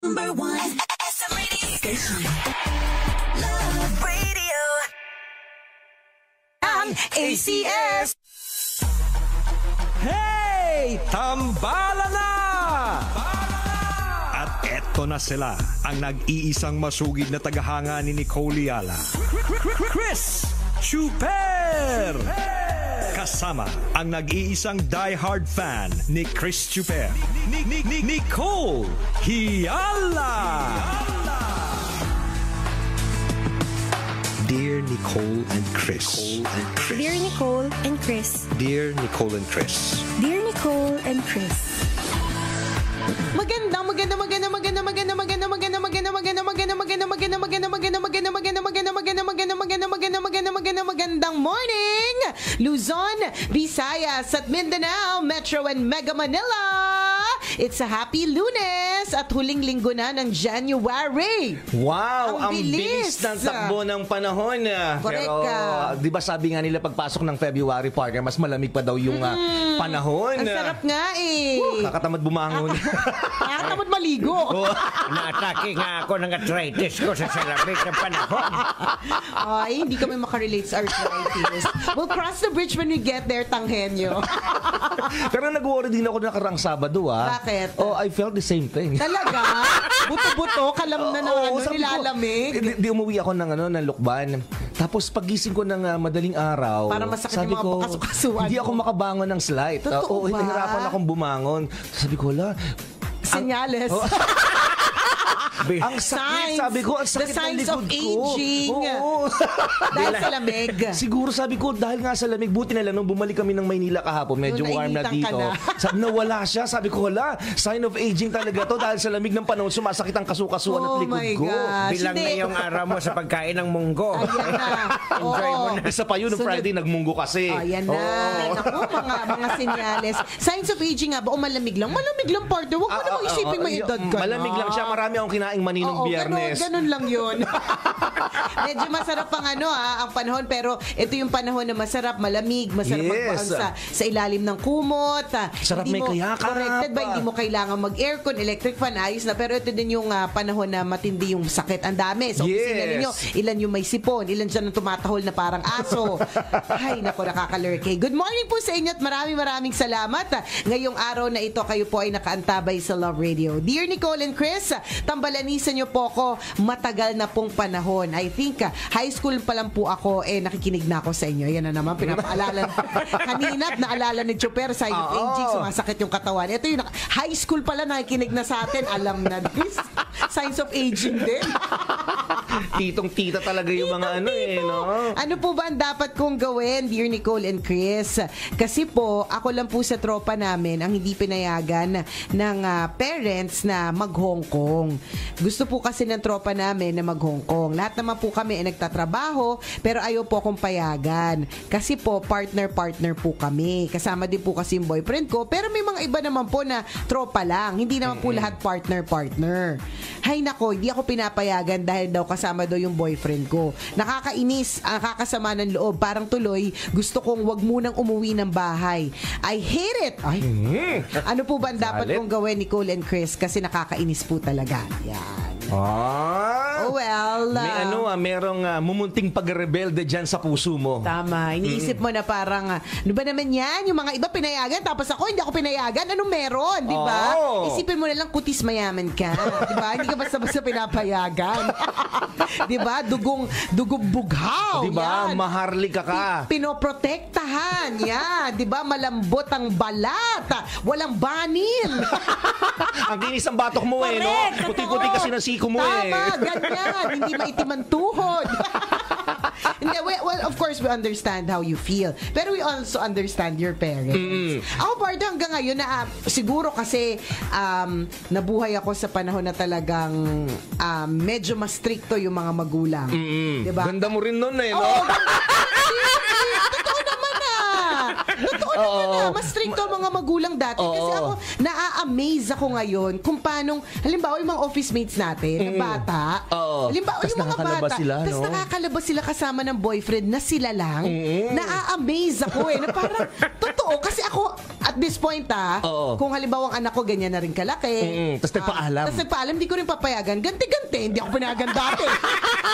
Number 1 SM Radio Station. Love Radio. Ang ACS. Hey! Tambala na! At eto na sila, ang nag-iisang masugid na tagahanga ni Nicole Yala. Chris Chuper! Kasama ang nag-iisang die-hard fan ni Chris Chuper, Nicole Yala! Dear Nicole and Chris. Dear Nicole and Chris. Dear Nicole and Chris. Dear Nicole and Chris. Magandang morning, Luzon, Visayas at Mindanao, Metro and Mega Manila. It's a happy Lunes at huling linggo na ng January. Wow, ang bilis bilis ng takbo ng panahon. Correct Pero, ka. di ba sabi nga nila pagpasok ng February, partner, mas malamig pa daw yung panahon. Ang sarap nga eh. Kakatamad bumangon. Nakakatamad maligo. Naatake nga ako ng arthritis ko sa salamig ng panahon. Ay, hindi kami makarelate sa arthritis. We'll cross the bridge when we get there, Tanghenyo. Pero nag-worry din ako nakarang Sabado. Bakit? Oh, I felt the same thing. Talaga? Buto-buto, kalam na sabi ko, nilalamig. Di umuwi ako ng Lukban. Tapos pagising ko ng madaling araw, Para masakit sabi yung mga ko, pakasukasuan hindi mo. ako makabangon ng slight. Totoo ba? Nahirapan akong bumangon. Sabi ko, Senyales. ang sakit, sabi ko, ang sakit the signs ng of likod ko. aging. Oo. Dahil sa lamig. Siguro sabi ko, dahil nga sa lamig, buti na lang nung bumalik kami ng Maynila kahapon, medyo Nung warm na nainitan dito. ka na. Sabi na wala siya. Sabi ko, wala. Sign of aging talaga to dahil sa lamig ng panahon, sumasakit ang kasukasuan at Oh likod my ko. gosh. Bilang na yung araw mo sa pagkain ng munggo. Ayan na. Enjoy mo na. Isa pa yun, nung Friday, nagmunggo kasi. Ayan na. Naku, mga senyales. Signs of aging nga ba? O malamig lang? Malamig lang, partner. Huwag mo namang isipin may edad ka na. Malamig lang siya. Marami akong kinaing maninong Biyernes. Ganun lang yun. Medyo masarap ang panahon, pero ito yung panahon na masarap, malamig, masarap magbaon sa ilalim ng kumot. Sarap may kayakap. Corrected ba? Hindi mo kailangan mag-aircon, electric fan, ayos na. Pero ito din yung panahon na matindi yung sakit. Ang dami. So, opisina ninyo, ilan yung may sipon, ilan dyan ang tumatahol na parang aso. Ay, naku, nakakalurke. Good morning po sa inyo at maraming salamat. Ngayong araw na ito, kayo po ay nakaantabay sa Love Radio. Dear Nicole and Chris, tambalanisan niyo po ako matagal na pong panahon. I think high school pa lang po ako, nakikinig na ako sa inyo. Yan na naman, pinapaalala. Kanina, naalala ni Chuper, sign of aging, sumasakit yung katawan. Ito yung high school pa lang, nakikinig na sa atin. Alam na this. Signs of aging din. Titong-tita talaga yung mga no? Ano po ba ang dapat kong gawin, dear Nicole and Chris? Kasi po, ako lang po sa tropa namin ang hindi pinayagan ng parents na mag-Hong Kong. Gusto po kasi ng tropa namin na mag-Hong Kong. Lahat naman po kami ay nagtatrabaho, pero ayaw po akong payagan. Kasi po, partner po kami. Kasama din po kasi yung boyfriend ko, pero may mga iba naman po na tropa lang. Hindi naman po lahat partner. Hay nako, hindi ako pinapayagan dahil daw kasama daw yung boyfriend ko. Nakakainis, nakakasama ng loob. Parang tuloy, gusto kong wag munang umuwi ng bahay. I hate it! Ay. Ano po ba ang dapat kong gawin, Nicole and Chris? Kasi nakakainis po talaga. Yan. Oh well. Merong mumunting pagrebelde dyan sa puso mo. Tama. Iniisip mo na parang, ano ba naman yan? Yung mga iba pinayagan, tapos ako hindi ako pinayagan. Anong meron? Di ba? Isipin mo na lang, kutis mayaman ka. Di ba? Hindi ka basta-basta pinapayagan. Di ba? Dugong bughaw. Di ba? Yan. Maharlika ka. Pinoprotektahan. Yan. Di ba? Malambot ang balat. Walang banin. Ang kinis ang batok mo Correct, no? Puti-puti kasi ng siko mo Tama, ganyan. Hindi maitim ang tuhod. Hindi, well, of course, we understand how you feel. Pero we also understand your parents. Ako, Bardo, hanggang ngayon, siguro kasi nabuhay ako sa panahon na talagang medyo mas stricto yung mga magulang. Diba? Ganda mo rin nun no? Totoo naman mas stricto ang mga magulang dati. Kasi ako, na-amaze ako ngayon kung paano, halimbawa yung mga office mates natin, na bata, halimbawa tas yung mga bata, tapos nakakalabas sila kasama ng boyfriend na sila lang, na-amaze ako na parang, totoo, kasi ako, at at this point Oo. kung halimbawa ang anak ko ganyan na rin kalaki. Tas nagpaalam. Tapos nagpaalam, di ko rin papayagan. Ganti-ganti, hindi ako pinayagan dati.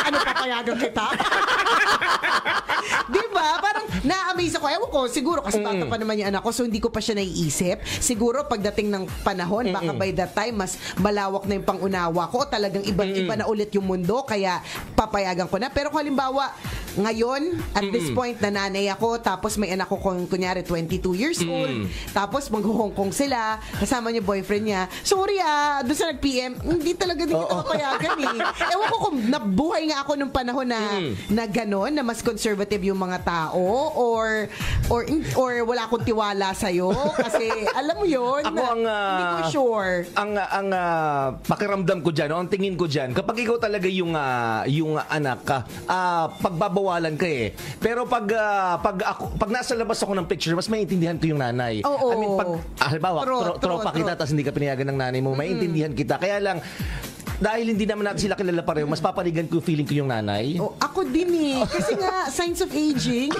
Ano papayagan kita? Di ba? Parang na-amaze ako. Ewan ko, siguro kasi bata pa naman yung anak ko, so hindi ko pa siya naiisip. Siguro pagdating ng panahon, baka by that time, mas malawak na yung pangunawa ko. Talagang ibang-iba na ulit yung mundo, kaya papayagan ko na. Pero kung halimbawa, ngayon, at this point, nanay ako, tapos may anak ko kung kunyari 22 years old, tapos mag-Hong Kong sila, kasama niya boyfriend niya. Sorry doon sa nag-PM, hindi talaga din kita papayagan eh. Ewan ko kung nabuhay nga ako nung panahon na gano'n, na mas conservative yung mga tao, or wala akong tiwala sa'yo, kasi alam mo yun, Ako hindi ko sure. Ang pakiramdam ko dyan, ang tingin ko dyan, kapag ikaw talaga yung anak ka, pagbabawalan ka eh. Pero pag nasa labas ako ng picture, mas maintindihan ko yung nanay. Oo. I mean, pag halimbawa, tropa kita, tapos hindi ka pinayagan ng nanay mo, maintindihan kita. Kaya lang, dahil hindi naman natin sila kilala pareho, mas papaligan ko yung feeling ko yung nanay. Oh, ako din eh. Kasi nga, signs of aging.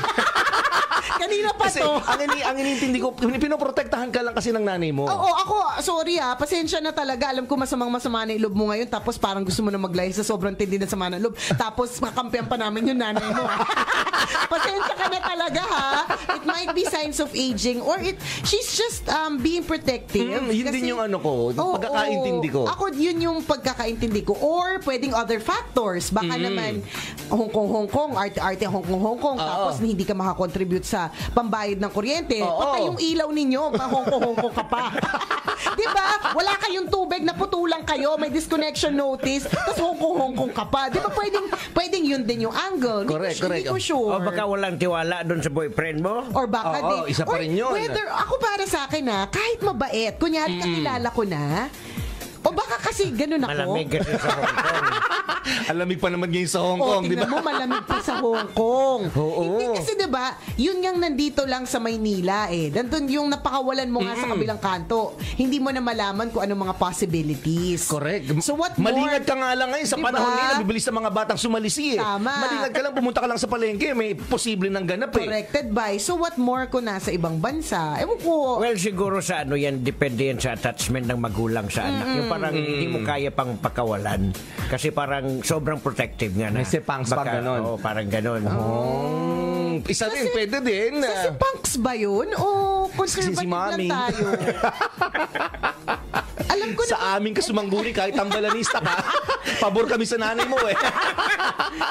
Kanina pa Kasi to. ang inintindi ko, pinoprotektahan ka lang kasi ng nanay mo. Oo, ako, sorry pasensya na talaga. Alam ko masama na yung loob mo ngayon, tapos parang gusto mo na maglay sa sobrang tindi na sama ng loob. Tapos makampihan pa namin yung nanay mo. Pasensya ka na talaga It might be signs of aging, or she's just being protective. Yun din yung ano ko, pagkakaintindi ko. Ako, yun yung pagkakaintindi ko. Or pwedeng other factors. Baka naman, Hong Kong, arte Hong Kong, tapos hindi ka makakontribute sa pambayad ng kuryente. Patay yung ilaw ninyo, Hong Kong ka pa. Diba? Wala kayong tubig, naputulang kayo, may disconnection notice, tapos Hong Kong ka pa. Diba pwedeng yun din yung angle? Correct. Hindi ko sure. O baka walang tiwala doon sa boyfriend mo? Or baka din. Isa pa rin yun. Whether, ako para sa akin kahit mabait, kunyari kakilala ko na, o baka kasi ganun ako. Malamig kasi sa Hong Kong. Alamig pa naman ngayon sa Hong Kong, di ba? Tingnan mo, malamig pa sa Hong Kong. Oo. Hindi kasi, di ba, yun yung nandito lang sa Maynila Nandun yung napakawalan mo nga sa kabilang kanto. Hindi mo na malaman kung anong mga possibilities. Correct. So what more? Malingad ka nga lang ngayon sa Diba? panahon nila, bibilis sa mga batang sumalisi Tama. Malingad ka lang, pumunta ka lang sa palengke, may posible ng ganap Corrected by. So what more kung nasa ibang bansa? Ewan ko. Well, siguro sa depende yan sa attachment ng magulang sa anak. Yung parang hindi mo kaya pang pakawalan. Kasi parang sobrang protective nga na. May sepangs pa ganon. Oo, parang ganon. Isa rin, pwede din. Si Punks ba yun? O conservative Si Mami. lang tayo? Alam ko na. Sa aming kasumangguni, kahit tambalanista ka, pabor kami sa nanay mo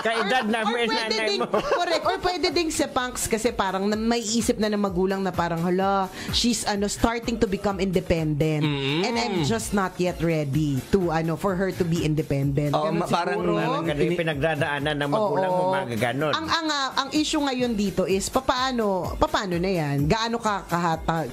Kaedad namin nanay mo. Correct. Or pwede ding si Punks kasi parang may isip na ng magulang na parang, hala, she's starting to become independent. And I'm just not yet ready to for her to be independent. Ganun parang siguro. Yung pinagdadaanan ng magulang mo, mga ganon. Ang issue ngayon dito is paano na yan? Gaano ka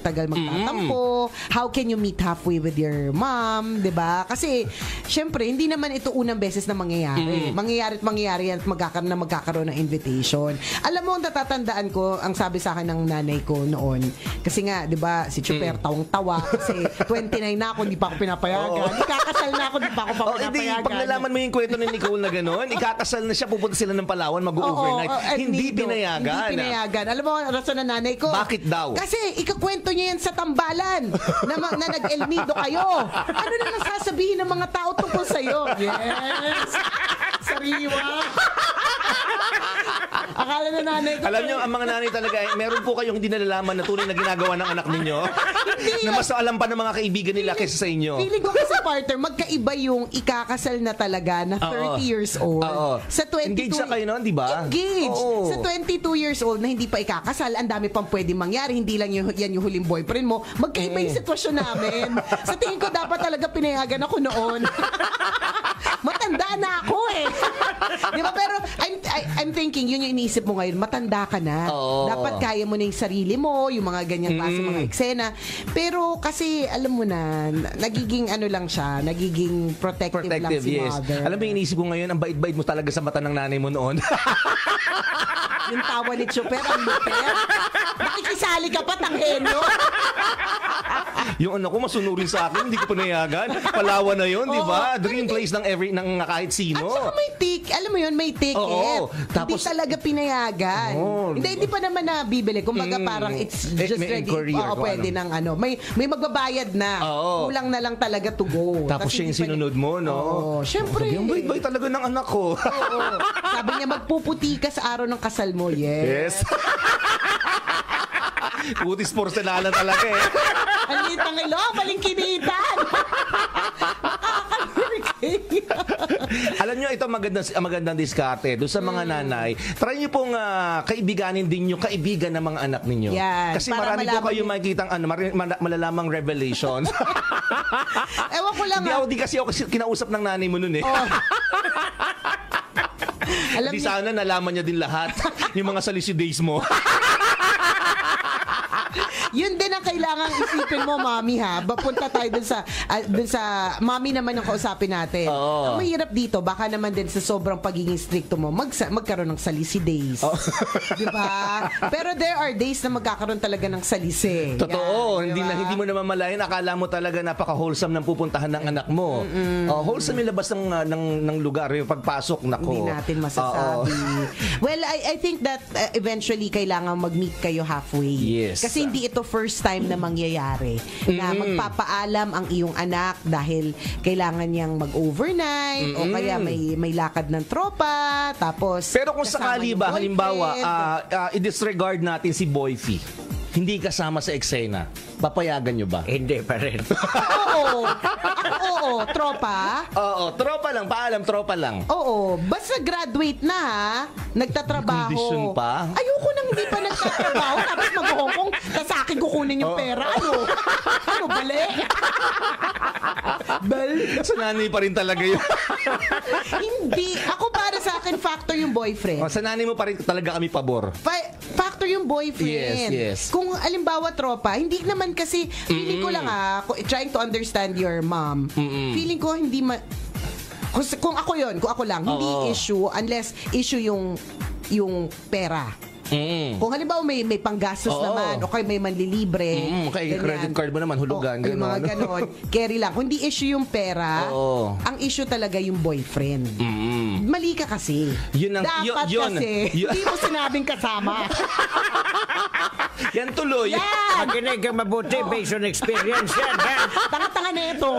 tagal magtatampo? How can you meet halfway with your mom? 'Di ba? Kasi syempre hindi naman ito unang beses na mangyayari. Mangyayari yan at magkakaroon ng invitation. Alam mo, natatandaan ko ang sabi sa akin ng nanay ko noon. Kasi nga, 'di ba, si Chuper tawang-tawa kasi 29 na ako, hindi pa ako pinapayagan. Ikakasal na ako, hindi pa ako pinapayagan. Pag nalaman mo yung kwento ni Nicole na gano'n, ikakasal na siya, pupunta sila ng Palawan, mag-overnight. Hindi pinayagan. Hindi pinayagan. Alam mo, rason ng nanay ko. Bakit daw? Kasi ikakwento niya yan sa tambalan na nag-El Nido kayo. Ano na nasasabihin ng mga tao tungkol sa'yo? Yes! Sariwa! Akala na nanay ko. Alam niyo, ang mga nanay talaga, meron po kayong hindi nalalaman na tunay na ginagawa ng anak ninyo. Na mas alam pa ng mga kaibigan nila kaysa sa inyo. Feeling ko kasi, partner, magkaiba yung ikakasal na talaga na 30 years old. Sa 22, engaged na kayo noon, di ba? Engaged. Sa 22 years old na hindi pa ikakasal, ang dami pang pwede mangyari. Hindi lang yan yung huling boyfriend mo. Magkaiba yung sitwasyon namin. Sa tingin ko, dapat talaga pinayagan ako noon. Matanda na ako Di ba? Pero I'm thinking, yun yung iniisip mo ngayon, matanda ka na. Dapat kaya mo na yung sarili mo, yung mga ganyan klase mga eksena. Pero kasi, alam mo na, nagiging lang siya, nagiging protective lang si mother. Alam mo yung iniisip ko ngayon, ang bait-bait mo talaga sa mata ng nanay mo noon. Yung tawa ni Chuper, ang lupet. Makikisali ka pa, tanghenyo. Yung anak ko masunurin sa akin, hindi ko pinayagan. Palawan na yun, di ba? Oo. Dream place ng kahit At sino. saka may alam mo yun, may ticket. Oo. Tapos- hindi talaga pinayagan. Oo. Hindi pa naman nabibili. Kumbaga parang it's just may ready. inquiry or Oo, kung pwede ano. ng ano. May magbabayad na. Oo. Kulang na lang talaga to go. Tapos siya yung hindi pa sinunod mo, no? Oo. Syempre. Sabi, ang bait-bait talaga ng anak ko. Oo. Sabi niya, magpuputi ka sa araw ng kasal mo. Yes. Putis porcelana talaga eh. Ang liit ng ilo, balingkinitan. Alam nyo, ito magandang diskarte. Doon sa mga nanay, try nyo pong kaibiganin din yung kaibigan ng mga anak ninyo. Yan, Kasi para marami po malaman kayo makikitang malalamang revelations. Ewan ko lang. Di kasi ako kinausap ng nanay mo nun eh. Oh. Alam Di niyo, sana nalaman niya din lahat yung mga salisi days mo. yun din ang kailangan isipin mo, mami, ha? Punta tayo dun sa mami naman yung kausapin natin. Oo. Ang mahirap dito, baka naman din sa sobrang pagiging stricto mo, magkaroon ng salisi days. Di ba? Pero there are days na magkakaroon talaga ng salisi. Totoo, Yan, diba? hindi mo naman malayan, akala mo talaga napaka-wholesome ng pupuntahan ng anak mo. Wholesome yung labas ng lugar, yung pagpasok, nako. Hindi natin masasabi. Well, I think that eventually kailangan mag-meet kayo halfway. Yes. Kasi hindi ito first time na mangyayari na magpapaalam ang iyong anak dahil kailangan niyang mag-overnight o kaya may lakad ng tropa, tapos Pero kung kasama sakali yung ba, halimbawa, boyfriend. i-disregard natin si Boyfie, hindi kasama sa eksena, papayagan nyo ba? Hindi pa rin. Oo, tropa. Oo, tropa lang, paalam, tropa lang. Oo, basta graduate na ha, nagtatrabaho. May condition pa? Ayoko nang hindi pa nagtatrabaho, tapos mag-Hong Kong, tapos sa akin kukunin yung pera. Ano, bali? Sa nanay pa rin talaga yun. Hindi. Ako para sa akin, factor yung boyfriend. Sa nanay mo pa rin talaga kami pabor. Factor yung boyfriend. Yes. Kung alimbawa tropa, hindi naman kasi, feeling ko lang trying to understand your mom, feeling ko hindi kung ako lang, hindi issue unless issue yung pera. Kung halimbawa may panggastos naman o kaya may manlilibre. Kaya credit card mo naman, hulugan. Ay, mga ganon. Carry lang. Kung hindi issue yung pera, ang issue talaga yung boyfriend. Mali ka kasi. Yun ang- Dapat yun. kasi, hindi mo sinabing kasama. Yan tuloy. Yan! Makinig kang mabuti based on experience yan. Ha? Tanga-tanga na ito.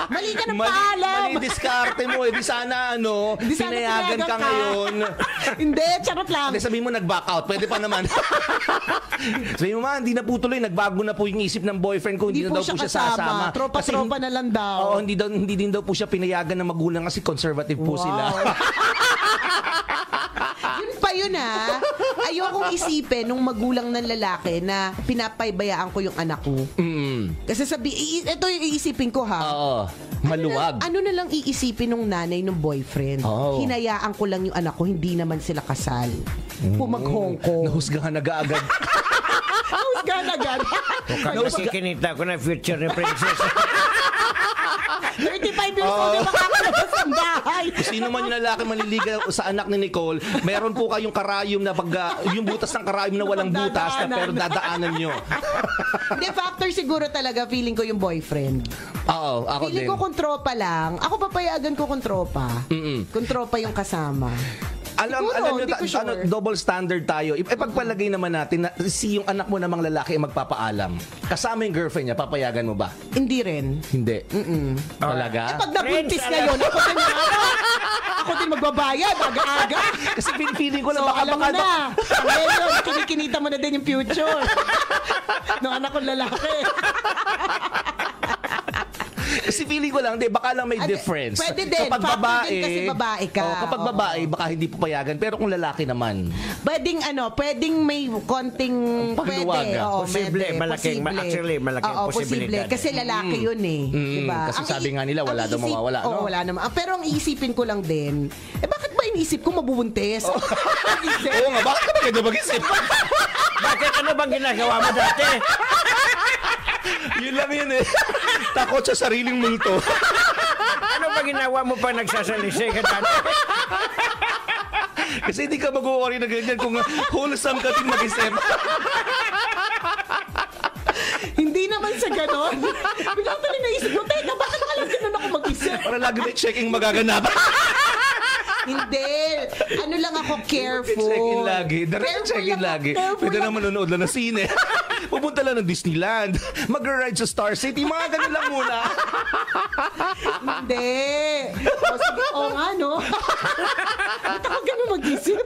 Mali ka na Mali paalam. diskarte mo eh. Di sana Di sana pinayagan ka ngayon. Hindi, charot lang. Hindi, sabihin mo nag-back out. Pwede pa naman. Sabihin mo, hindi na po tuloy. Nagbago na po yung isip ng boyfriend ko. Hindi na daw po siya sasama. Tropa-tropa na lang daw. Oo, hindi din daw po siya pinayagan ng magulang kasi conservative po sila. Yun pa yun Ayokong isipin nung magulang ng lalaki na pinapaybayaan ko yung anak ko. Kasi ito yung iisipin ko Oo. Maluwag. Ano na lang iisipin nung nanay ng boyfriend? Oo. Hinayaan ko lang yung anak ko, hindi naman sila kasal. Pumag-Hong Kong. Nahusgahan agad. Nahusgahan agad. Nakikinita ko na future ni Princess. 35 years old na makakalabas ng bahay. Kung sino man yung lalaki maliligaw sa anak ni Nicole, meron po kayong karayom na yung butas ng karayom na walang butas na pero dadaanan nyo. Hindi, factor siguro talaga feeling ko yung boyfriend. Oo, ako Feeling din. ko kung tropa lang. Ako papayagan ko kung tropa. Kung tropa yung kasama. Alam Siguro, nyo, hindi ko sure. double standard tayo. Ipagpalagay naman natin na yung anak mo namang lalaki ay magpapaalam. Kasama yung girlfriend niya, papayagan mo ba? Hindi rin. Hindi. Talaga? Pag nabuntis ngayon, ako din magbabayad, aga-aga. Kasi feeling ko lang So, baka alam mo na. Ngayon, kinikinita mo na din yung future. No anak kong lalaki. Kasi feeling ko lang, baka lang may difference. Pwede din. Kapag Factor babae, din kasi babae ka. Kapag babae, baka hindi papayagan. Pero kung lalaki naman, Pwedeng may konting Paluwag, pwede. Oo, Posible, pwede. malaking- Posible. actually, malaking Oo, posibilidad. Kasi lalaki yun diba? kasi sabi nga nila, wala daw mawawala, no? Oo, wala naman. Pero ang iisipin ko lang din, bakit ba iniisip ko mabubuntis? oo nga, bakit ka ba ganyan mag-isip? Bakit ano bang ginagawa mo dati? Yun lang yun eh. Takot sa sariling multo. Ano ba ginawa mo pa nagsasalisi ka dati? Kasi hindi ka mag-worry na ganyan kung wholesome ka din mag-isip. Hindi naman sa ganon. Biglang tuloy naisip ko, teka, bakit alam ganun ako mag-isip? Para lagi may checking magaganap. Hindi. Ano lang ako, careful. Check-in lagi. Direct Careful check-in lang, lagi. careful Pwede lang. naman manonood lang ng sine. Pupunta lang ng Disneyland. Mag-ride sa Star City. Mga ganun lang muna. Hindi. O, sige, nga, no? Ba't ako ganun mag-isip?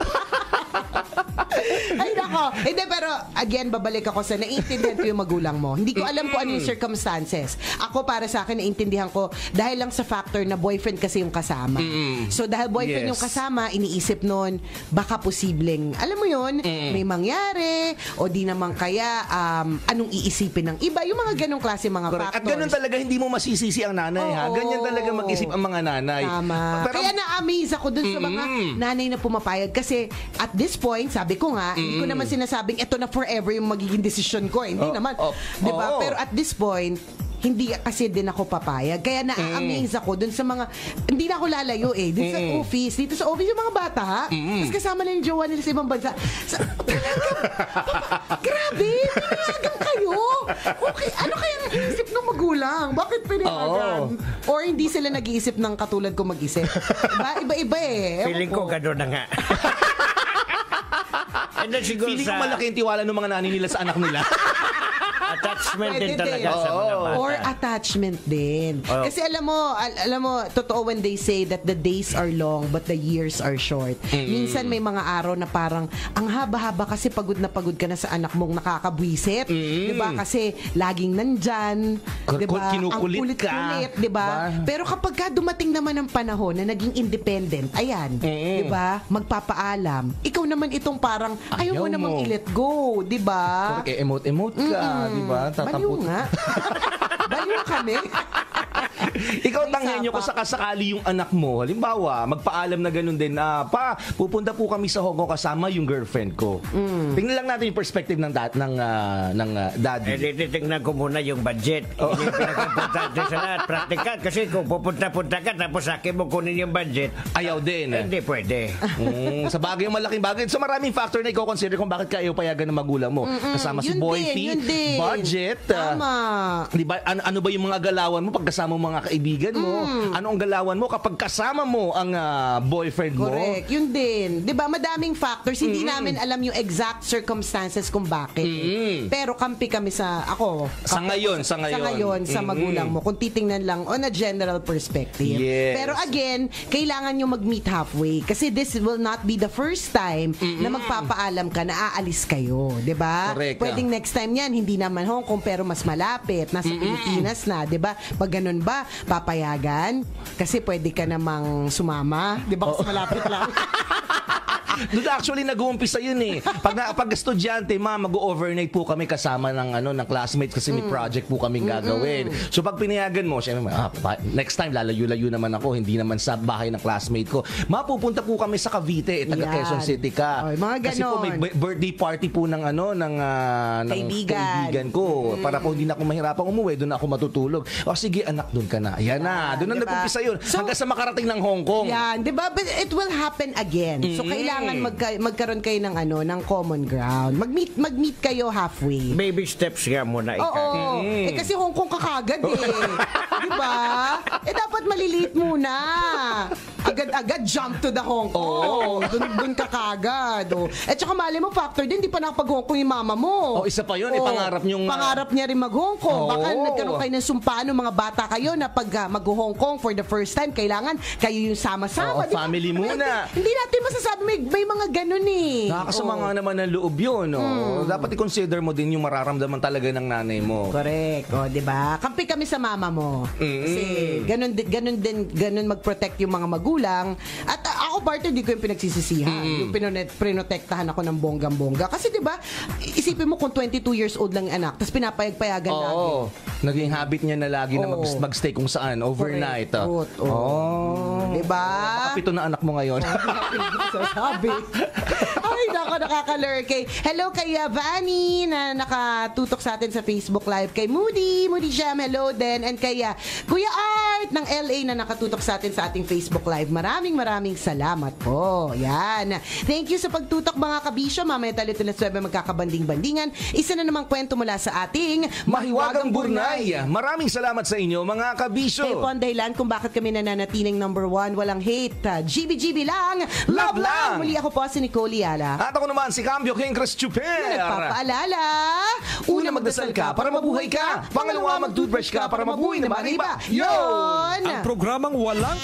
Ay, nako. Hindi, pero again, babalik ako sa naiintindihan ko yung magulang mo. Hindi ko alam kung ano yung circumstances. Ako, para sa akin, naiintindihan ko dahil lang sa factor na boyfriend kasi yung kasama. So, dahil boyfriend Yes. yung kasama, iniisip nun, baka posibleng, alam mo yun, may mangyari, o di naman kaya, anong iisipin ng iba, yung mga ganong klase mga Correct. At factors. ganun talaga, hindi mo masisisi ang nanay, ha? Oo. Ganyan talaga mag-isip ang mga nanay. Tama. Pero, Kaya na-amaze ako dun sa mga nanay na pumapayag. Kasi at this point, sabi ko nga, hindi ko naman sinasabing ito na forever yung magiging decision ko. Hindi naman. Diba? Oo. Pero at this point, hindi kasi din ako papayag. Kaya na-amaze ako dun sa mga, hindi na ako lalayo dun sa office. Dito sa office yung mga bata, tapos kasama na yung jowa nila sa ibang bansa. Grabe, pinayagan kayo. Okay, ano kaya ang isip ng magulang? Bakit pinayagan? Or hindi sila nag-iisip ng katulad ko mag-isip? Diba? Iba-iba Ewan Feeling ko gano'n na nga. And then siguro feeling ko sa malaki yung tiwala ng mga nanay nila sa anak nila. attachment din Pwede talaga din. sa mga bata. Or attachment din. Oh. Kasi alam mo, totoo when they say that the days are long but the years are short. Minsan may mga araw na parang ang haba-haba kasi pagod na pagod ka na sa anak mong nakakabwisit. 'Di ba? Kasi laging nandyan, 'di ba? Ang Kinukulit ka. kulit-kulit, 'di ba? Pero kapag ka dumating naman ang panahon na naging independent, ayan, 'di ba? Magpapaalam. Ikaw naman itong parang ayaw mo Ayaw namang mo. i-let go, 'di ba? Correct, emote-emote ka, di ba? Baliw nga. Baliw kami. Ikaw May tanghin nyo kung sapa. sakasakali yung anak mo, halimbawa, magpaalam na ganun din, pupunta po kami sa Hong Kong kasama yung girlfriend ko. Tingnan lang natin yung perspective ng daddy. Titignan ko muna yung budget. Yun yung pinaka-importante sa lahat. Practical. Kasi kung pupunta-punta ka tapos sa akin mo kunin yung budget, Ayaw din. hindi pwede. Sa bagay, malaking bagay. So maraming factor na ikaw consider kung bakit ka ayaw payagan ng magulang mo. Kasama si Yun boy din, fee, yun din. budget. Tama. Di ba? Ano ba yung mga galawan mo pag kasama mo mga kaibigan mo? Ano ang galawan mo kapag kasama mo ang boyfriend mo? Correct. Yun din. 'Di ba? Madaming factors. Hindi namin alam yung exact circumstances kung bakit. Pero kampi kami Sa ngayon. sa magulang mo. Kung titingnan lang on a general perspective. Yes. Pero again, kailangan nyo mag-meet halfway. Kasi this will not be the first time na magpapaalam ka na aalis kayo. 'Di ba? Correct. Pwedeng next time yan, hindi naman Hong Kong pero mas malapit. Nasa Pilipinas na. 'Di ba? Pag ganun ba, papayagan? Kasi pwede ka namang sumama. 'Di ba? Kasi malapit lang. Doon actually nag-uumpisa yun eh. Pag estudyante, mag-overnight po kami kasama ng classmates kasi may project po kaming gagawin. So pag pinayagan mo, syempre, next time lalayo-layo naman ako, hindi naman sa bahay ng classmate ko. Mapupunta po kami sa Cavite, taga Yan. Quezon City ka. Oy, mga Kasi po may ganon. birthday party po ng Kaibigan. kaibigan ko. Para kung hindi na ako mahirapang umuwi, doon na ako matutulog. O sige anak, doon ka na. Ayan na. Doon na Diba? nag-umpisa yun. So, hanggang sa makarating ng Hong Kong. Yan, 'di ba? But it will happen again. So kailangan magkaroon kayo ng common ground. Mag-meet kayo halfway. Baby steps nga muna ikaw. Oo. Kasi Hong Kong kakagad Di ba? Dapat maliliit muna. Agad-agad jump to the Hong Kong. Dun kakagad. At saka mali mo, factor din, di pa nakapag-Hong Kong yung mama mo. Isa pa yun. Pangarap nyong... Pangarap niya rin mag-Hong Kong. Baka Oo. nagkaroon kayo ng sumpaan ng mga bata kayo na pag mag-Hong Kong for the first time, kailangan kayo yung sama-sama. Oo, family muna. Hindi natin masasabi, may mga ganun Nakakasama nga naman ng loob yun. Dapat i-consider mo din yung mararamdaman talaga ng nanay mo. Correct. O, di ba? Kampi kami sa mama mo. Kasi ganun mag-protect yung mga magulang. At ako partner, di ko yung pinagsisisihan. Yung pinotektahan ako ng bonggang-bongga. Kasi di ba, isipin mo kung 22 years old lang yung anak, tapos pinapayag-payagan lagi. Oo. Naging habit niya na lagi na magstay kung saan, overnight. Correct. Di ba? Kapito na anak mo ngayon. Sabi. Ay, nakaka-lurk. Hello kay Vanny na nakatutok sa atin sa Facebook Live. Kay Moody Jam, hello din. And kay Kuya Art ng LA na nakatutok sa atin sa ating Facebook Live. Maraming salamat. Salamat po. Yan. Thank you sa pagtutok mga kabisyo. Mamaya tayo na 9 magkakabanding-bandingan. Isa na namang kwento mula sa ating Mahiwagang Burnay. Maraming salamat sa inyo mga kabisyo. Tayo po ang dahilan kung bakit kami nananatiling number 1. Walang hate. GB lang. Love lang. Muli ako po si Nicole Yala. At ako naman si Cambio King Chris Chuper. Nagpapaalala. Una, magdasal ka para mabuhay ka. Pangalawa, mag-toothbrush ka para mabuhay naman ang iba. Yun! Ang programang walang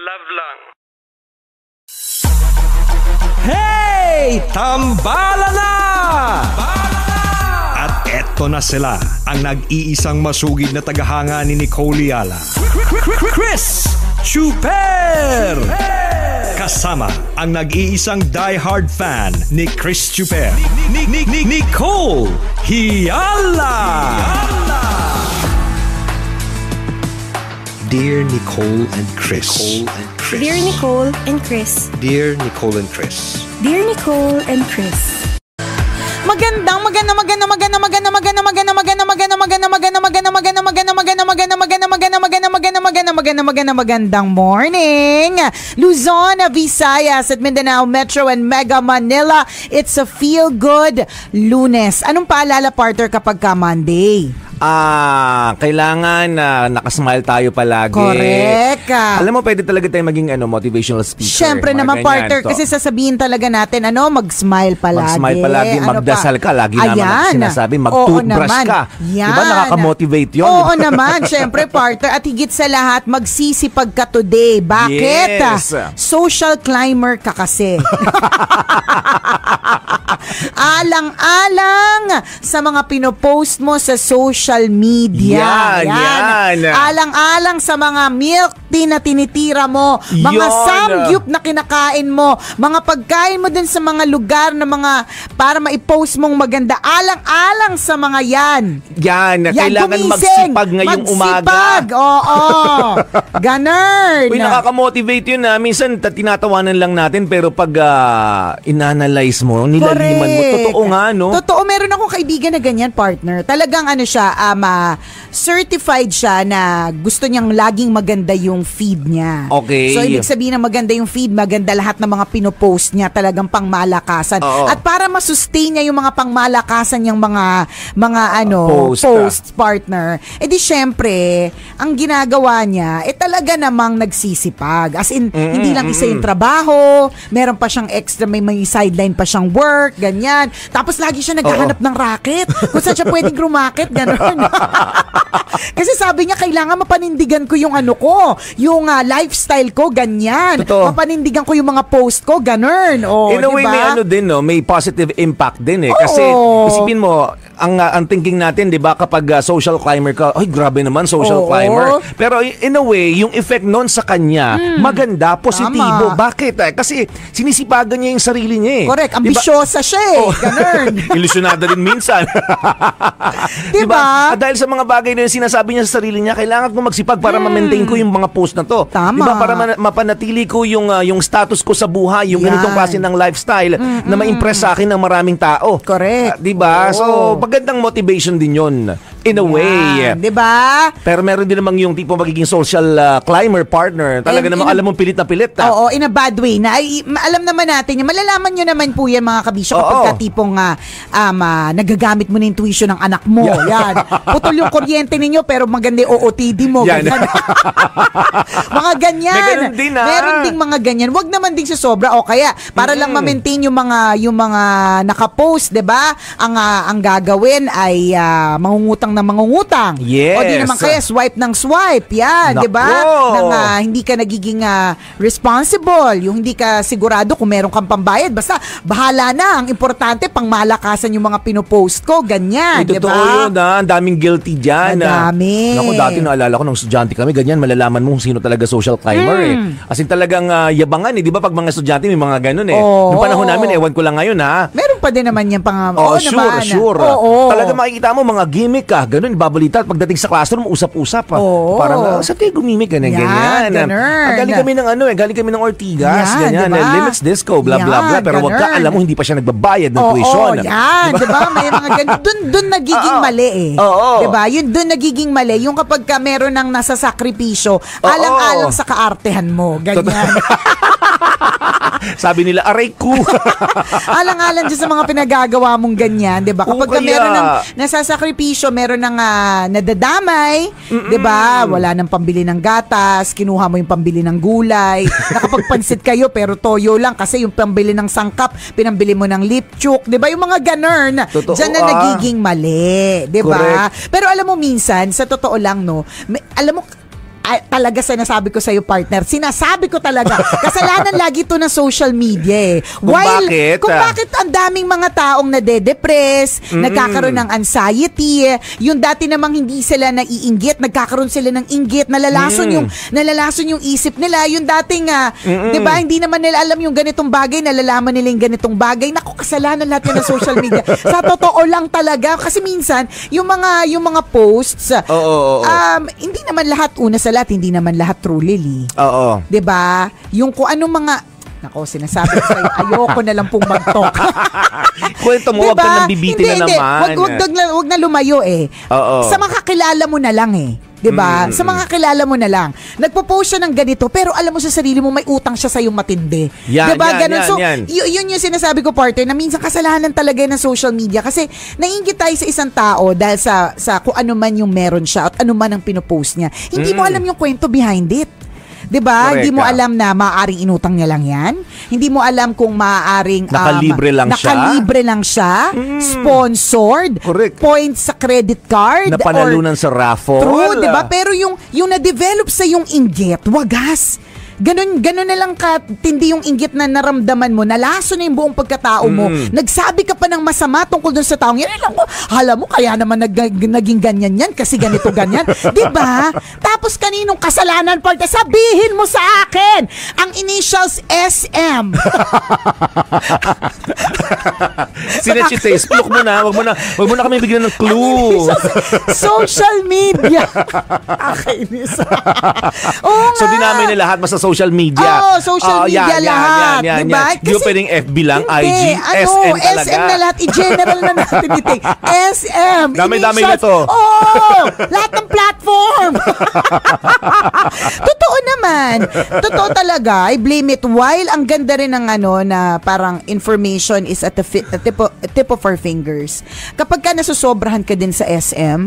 Love lang. Hey! Tambala na! At eto na sila, ang nag-iisang masugid na tagahanga ni Nicole Yala. Chris Chuper! Kasama ang nag-iisang die-hard fan ni Chris Chuper. Nicole Yala! Dear Nicole and Chris. Dear Nicole and Chris. Dear Nicole and Chris. Dear Nicole and Chris. Magandang morning, Luzon, Visayas at Mindanao Metro and Mega Manila. It's a feel good Lunes. Anong paalala, partner, kapag ka Monday? Kailangan nakasmile tayo palagi. Correct. Alam mo, pwede talaga tayo maging motivational speaker. Siyempre naman, partner, kasi sasabihin talaga natin, mag-smile palagi. Mag-smile palagi, magdasal ka. Lagi naman sinasabi, mag-toothbrush ka. Yan. Diba nakaka-motivate yun? Oo naman, siyempre, partner. At higit sa lahat, magsisipag ka today. Bakit? Yes. Social climber ka kasi. Alang-alang sa mga pinopost mo sa social media. Yan. Alang-alang sa mga milk tea na tinitira mo, mga samgyup na kinakain mo, mga pagkain mo dun sa mga lugar na mga para ma-post mong maganda. Alang-alang sa mga yan. Yan, kailangan gumising, magsipag ngayong umaga. Magsipag, oo. Ganun. Uy, nakaka-motivate yun. Minsan, tinatawanan lang natin, pero pag inanalyze mo, nilaliman mo, totoo nga, no? Totoo, meron akong kaibigan na ganyan, partner. Talagang siya, certified siya na gusto niyang laging maganda yung feed niya. Okay. So, ibig sabihin na maganda yung feed, maganda lahat ng mga pinopost niya, talagang pangmalakasan. Oo. At para masustain niya yung mga pangmalakasan niyang mga post, partner, edi syempre, ang ginagawa niya, talaga namang nagsisipag. As in, hindi lang isa yung trabaho, meron pa siyang extra, may sideline pa siyang work, ganyan. Tapos lagi siya naghahanap ng racket. Kung saan siya pwedeng rumakit, gano'n. Kasi sabi niya, kailangan mapanindigan ko yung yung lifestyle ko, ganyan. Totoo. Mapanindigan ko yung mga post ko, gano'n. In a way, diba? may positive impact din eh. Kasi, isipin mo, ang thinking natin, di ba, kapag social climber ka, ay, grabe naman, social climber. Pero in a way, yung effect nun sa kanya, maganda, positibo. Tama. Bakit? Kasi sinisipagan niya yung sarili niya eh. Correct, ambisyosa siya eh. Ganun. Ilusyonada din minsan. Diba? At dahil sa mga bagay na yung sinasabi niya sa sarili niya, kailangan ko magsipag para ma-maintain ko yung mga post na to. Tama. Diba? Para mapanatili ko yung status ko sa buhay, yung ganitong klase ng lifestyle na ma-impress sa akin ng maraming tao. Correct. Diba? So, magandang motivation din yun. In a way. Diba? Pero meron din namang yung tipo magiging social climber partner. Talaga namang alam mong pilit na pilit. Oo, in a bad way na. Alam naman natin yan. Malalaman nyo naman po yan, mga kabisyo, kapag tipong nagagamit mo na yung tuition ng anak mo. Yan. Putol yung kuryente ninyo pero maganda yung OOTD mo. Yan. Mga ganyan. May ganun din, Meron ding mga ganyan. Wag naman din sa sobra. O kaya, para lang ma-maintain yung mga nakapost, diba? Ang gagawin ay mangungutang. Yes. O di naman kaya swipe ng swipe. Yan, di ba? Hindi ka nagiging responsible. Yung hindi ka sigurado kung meron kang pambayad. Basta, bahala na. Ang importante, pangmalakasan yung mga pinopost ko. Ganyan, di ba? Totoo yun, Ang daming guilty dyan. Madami. Naku, dati naalala ko nung estudyante kami, ganyan, malalaman mo kung sino talaga social climber eh. As in talagang yabangan eh. Di ba pag mga estudyante may mga ganun eh. Noong panahon namin, ewan ko lang ngayon ha. Meron Meron pa din naman yan pang... Oh, oo sure, naman. sure. Oo. Talaga makikita mo mga gimmick ka, ganun, babalita. Pagdating sa classroom, usap-usap pa. Oo. Parang, sa kayo gumimik, ganyan. Ganun. Galing kami ng Ortigas, Yan, ganyan. diba? Limits Disco, blah, blah, blah. Pero wag ka, ganun. alam mo, hindi pa siya nagbabayad ng tuition. Oo, yan. Diba? May mga ganun. Doon nagiging mali eh. Oo. Diba? Yun doon nagiging mali. Yung kapag ka meron ng nasa sakripisyo, alang-alang sa kaartehan mo. Ganyan. Sabi nila, aray ko. Alang-alang dyan sa mga pinagagawa mong ganyan, 'di ba? Kapag ka meron ng nasasakripisyo, meron ng nadadamay, 'di ba? Wala nang pambili ng gatas, kinuha mo yung pambili ng gulay. Nakapagpansit kayo pero toyo lang kasi yung pambili ng sangkap, pinambili mo ng lipchuk, 'di ba? Yung mga ganun. Diyan na nagiging mali, 'di ba? Pero alam mo minsan, sa totoo lang no, alam mo talaga sinasabi ko sa iyo, partner. Sinasabi ko talaga. Kasalanan lagi to ng social media eh. Kung bakit ang daming mga taong nade-depress, nagkakaroon ng anxiety, yung dati namang hindi sila naiinggit, nagkakaroon sila ng inggit, nalalason yung isip nila, yung dating 'di ba, hindi naman nila alam yung ganitong bagay, nalalaman nila yung ganitong bagay. Naku, kasalanan lahat yan ng social media. Sa totoo lang talaga kasi minsan yung mga posts, hindi naman lahat hindi naman lahat true, Lily. Oo. 'Di ba? Yung kung anong mga nako, sinasabi ko sa'yo, ayoko na lang pong mag-talk. Kwento mo, diba? Wag ka nang bibitin na naman. Wag na lumayo eh. Oo. Sa makakilala mo na lang eh. 'Di ba? Sa mga kilala mo na lang. Nagpo-post siya ng ganito pero alam mo sa sarili mo may utang siya sa yung matindi. 'Di ba? Ganun. So, yun yung sinasabi ko, partner, na minsan kasalanan talaga ng social media kasi naiinggit tayo sa isang tao dahil sa kung ano man yung meron siya at ano man ang pinopost niya. Hindi mo alam yung kwento behind it. 'Di ba? Hindi mo alam na maaaring inutang niya lang 'yan. Hindi mo alam kung maaaring nakalibre lang siya. Sponsored, correct, points sa credit card, napanalunan sa raffle. True, 'di ba? Pero yung na-develop sa yung inggit, wagas. Ganun na lang katindi yung inggit na naramdaman mo, nalaso na yung buong pagkatao mo. Nagsabi ka pa ng masama tungkol dun sa taong yan. Alam mo, kaya naman naging ganyan yan kasi ganito ganyan. Diba? Tapos kaninong kasalanan, partner? Sabihin mo sa akin ang initials SM. Sinechite, explore mo na. Wag mo na kami bigyan ng clue. Social media. Akainis. So dinamay na lahat basta social media. Oo, social media lahat. Yan. Diba? Di ba pwedeng FB lang, hindi, IG, SM talaga. SM na lahat. I-general na natin ito. SM. Dami-dami na to. Oo! Lahat ng platform. Totoo naman. Totoo talaga. I blame it. While ang ganda rin ng na parang information is at the tip of our fingers. Kapag ka nasusobrahan ka din sa SM,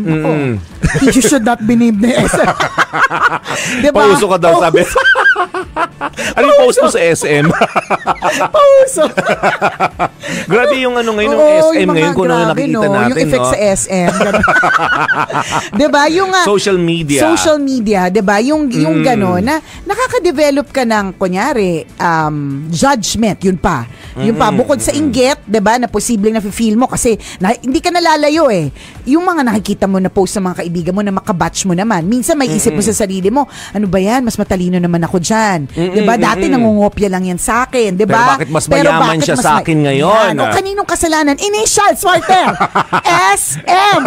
you should not be named na SM. Diba? Pauso ka daw, sabi. Ano yung post mo sa SM? Pauso. Grabe yung ngayon ng SM ngayon kung ano nakikita natin. Yung effect sa SM. Diba? Yung social media. Diba? Yung gano'n na nakaka-develop ka ng kunyari judgment. Yun pa. Bukod sa inggit, diba? Na posibleng na-feel mo kasi hindi ka nalalayo eh. Yung mga nakikita mo na post sa mga kaibigan mo na makabatch mo naman. Minsan may isip mo sa sarili mo, ano ba yan? Mas matalino naman ako dyan. Diba? Dati nangungopya lang yan sa akin. Diba? Pero bakit mas mayaman siya sa akin ngayon? O kaninong kasalanan? Initials, partner! SM!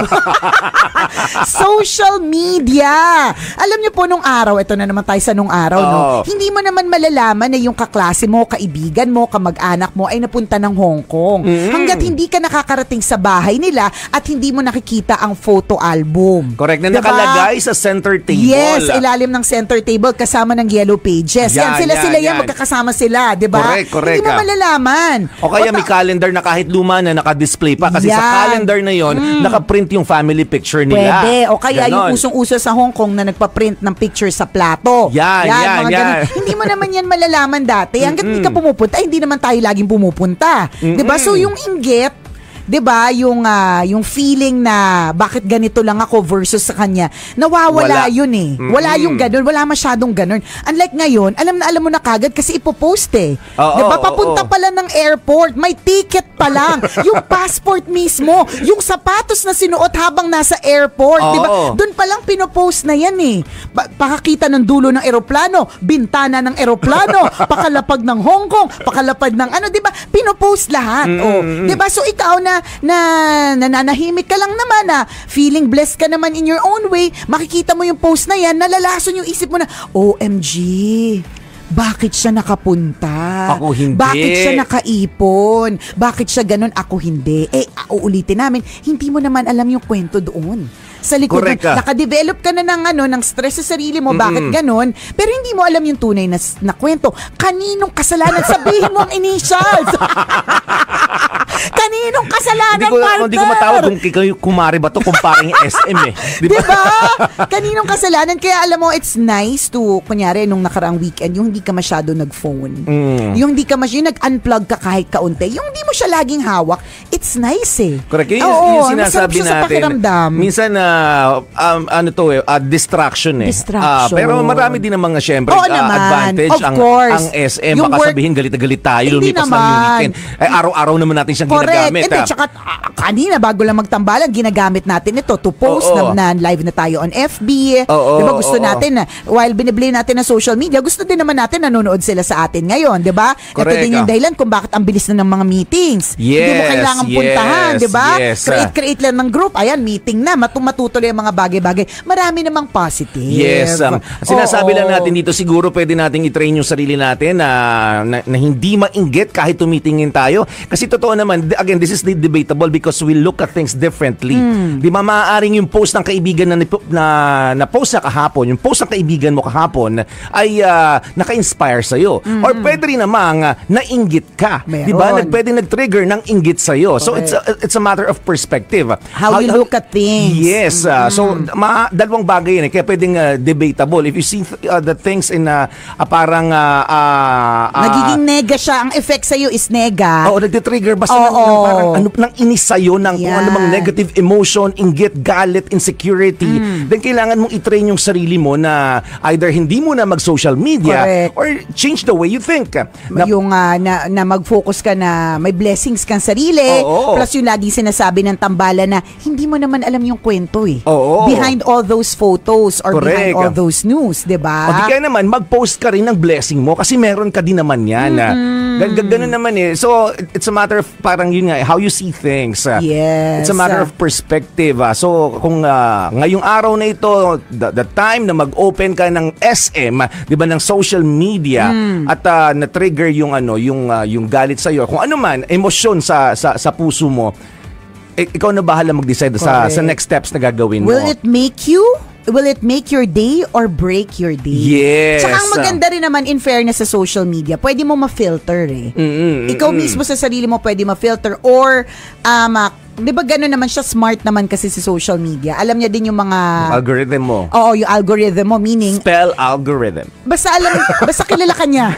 Social media! Alam niyo po nung araw, ito na naman tayo sa nung araw, no? Hindi mo naman malalaman na yung kaklase mo, kaibigan mo, kamag-anak mo ay napunta ng Hong Kong. Hanggat hindi ka nakakarating sa bahay nila at hindi mo nakikita ang photo album. Correct. Na nakalagay sa center table. Yes, ilalim ng center table kasama ng yellow pages. Sila yan, magkakasama sila, di ba? Correct. Hindi mo malalaman. O kaya may calendar na kahit luma na naka-display pa kasi sa calendar na yon naka-print yung family picture nila. Pwede. O kaya yung usong-uso sa Hong Kong na nagpa-print ng picture sa plato. Yan. Hindi mo naman yan malalaman dati. Hanggat hindi ka pumupunta, hindi naman tayo laging pumupunta. Di ba? So yung inggit, 'di ba, yung feeling na bakit ganito lang ako versus sa kanya, nawawala Wala. yun eh. Wala yung ganun, wala masyadong ganun. Unlike ngayon, alam mo na kagad kasi ipopost eh. Oo, 'Di ba, oo, papunta oo. pala ng airport, may ticket pa lang, yung passport mismo, yung sapatos na sinuot habang nasa airport, 'di ba? Oo. Doon pa lang pinopost na yan eh. Pakakita ng dulo ng eroplano, bintana ng eroplano, pakalapag ng Hong Kong, pakalapag ng ano, 'di ba? Pinopost lahat. Oh, 'di ba? So ikaw na nananahimik ka lang naman, na feeling blessed ka naman in your own way, makikita mo yung post na yan, nalalason yung isip mo na, OMG, bakit siya nakapunta? Ako hindi. Bakit siya nakaipon? Bakit siya ganun? Ako hindi. Uulitin namin, hindi mo naman alam yung kwento doon. Sa likod, Correct ka. nakadevelop ka na ng stress sa sarili mo, bakit ganun? Pero hindi mo alam yung tunay na kwento. Kaninong kasalanan? Sabihin mo ang initials. Kaninong kasalanan, partner? Hindi ko matawag kung kumari ba to, kumparing SM eh. Diba? Kaninong kasalanan? Kaya alam mo, it's nice to, kunyari, nung nakaraang weekend, yung hindi ka masyado nag-phone. Yung hindi ka yung nag-unplug ka kahit kaunti. Yung hindi mo siya laging hawak, it's nice eh. Correct. Yung Oo, sinasabi masarap siya sa natin. pakiramdam. Minsan distraction eh. Distraction. Pero marami din naman syempre Oo naman. advantage Of course. ang SM. Yung Baka work- sabihin galit na galit tayo, Hindi lumipas lang yung naman. weekend. Araw-araw naman natin siyang Correct. ginagamit. And then, tsaka, kanina, bago lang magtambalan, ginagamit natin ito to post Oo. na live na tayo on FB. Oo, Diba, gusto oo. natin na, while binibili natin ng social media, gusto din naman natin nanonood sila sa atin ngayon, diba? Ito Correct. din yung dahilan kung bakit ang bilis na ng mga meetings. Hindi mo Yes, kailangan yes, puntahan, diba? yes. Create lang ng group. Ayan, meeting na. Matutuloy ang mga bagay-bagay. Marami namang positive. Yes. Sinasabi Oo. lang natin dito, siguro pwede nating i-train yung sarili natin na hindi mainggit kahit tumitingin tayo. Kasi totoo naman, again, this is debatable because we look at things differently. Di ba, maaaring yung post ng kaibigan na post na kahapon, yung post ng kaibigan mo kahapon ay naka-inspire sa'yo. Or pwede rin namang nainggit ka. Meron. Di ba? Pwede nag-trigger ng inggit sa'yo. So it's a matter of perspective. How you look at things. Yes. So, dalawang bagay yan eh. Kaya pwedeng debatable. If you see the things in parang Nagiging nega siya. Ang effect sa'yo is nega. Oo, nagtitrigger basta ng parang nang inis sa'yo ng kung ano mang negative emotion, inggit, galit, insecurity. Then kailangan mong i-train yung sarili mo na either hindi mo na mag-social media Correct. or change the way you think. Yung na mag-focus ka na may blessings kang sarili, Oo. plus yung laging sinasabi ng tambalan na hindi mo naman alam yung kwento eh. Oo. Behind all those photos or behind Correct. all those news, 'di ba? O di kaya naman, mag-post ka rin ng blessing mo kasi meron ka din naman yan. Ganun naman eh. So, it's a matter of parang yun nga, how you see things. Yes. It's a matter of perspective. So, kung ngayong araw na ito, the time na mag-open ka ng SM, di ba, ng social media at na-trigger yung yung galit sa iyo, kung ano man, emosyon sa puso mo, ikaw na bahala mag-decide sa next steps na gagawin mo. Will it make your day or break your day? Yes. Tsaka ang maganda rin naman, in fairness sa social media, pwede mo ma-filter eh. Ikaw mismo sa sarili mo pwede ma-filter or di ba gano'n naman siya, smart naman kasi sa social media. Alam niya din yung mga Algorithm mo. Oo, yung algorithm mo, meaning Spell algorithm. basta kilala ka niya.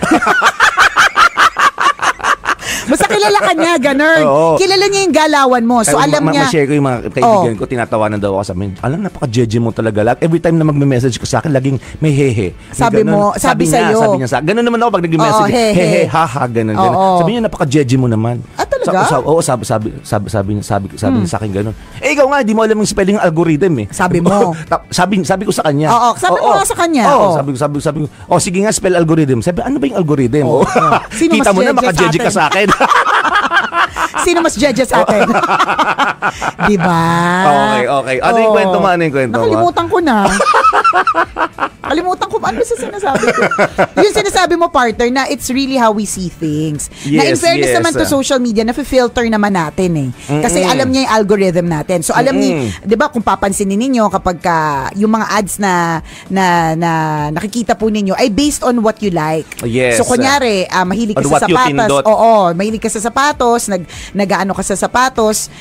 Basta kilala ka niya, ganun. Oo. Kilala niya yung galawan mo. So, alam niya. Ma-share ko yung mga kaibigan ko, tinatawanan daw ako sa amin. Alam, napaka-jeje mo talaga. Every time na magme-message ko sa akin, laging may hehe. Sabi mo, sabi sa'yo. Sabi niya sa ganun naman ako pag nagme-message. Oo, hehe. Hehe, haha, ganun. Oo. Sabi niya, napaka-jeje mo naman. Ah, talaga? Oo, sabi niya sa akin ganun. Ikaw nga, di mo alam yung spelling algorithm eh. Sabi mo. sabi ko sa kanya. Oo, sabi mo nga sa kanya. Oo, Oo. sabi ko, sige nga, spell algorithm. Sabi, ano ba yung algorithm? Oo. Sino mas Kita mo na, jeje maka-jeje ka sa akin. Sino mas judges sa atin? Diba? Okay. Ano yung kwento mo? Nakalimutan ko na. Kalimutan ko ano sa sinasabi ko. Yung sinasabi mo, partner, na it's really how we see things. Na in Yes, fairness yes. naman to social media, na-filter naman natin eh. Kasi alam niya yung algorithm natin. So alam niya, di ba, kung papansinin ninyo kapag yung mga ads na nakikita po ninyo ay based on what you like. Yes. So kunyari, mahilig ka On sa what you sapatos. pindot. Oo, mahilig ka sa sapatos, nag-aano ka sa sapatos.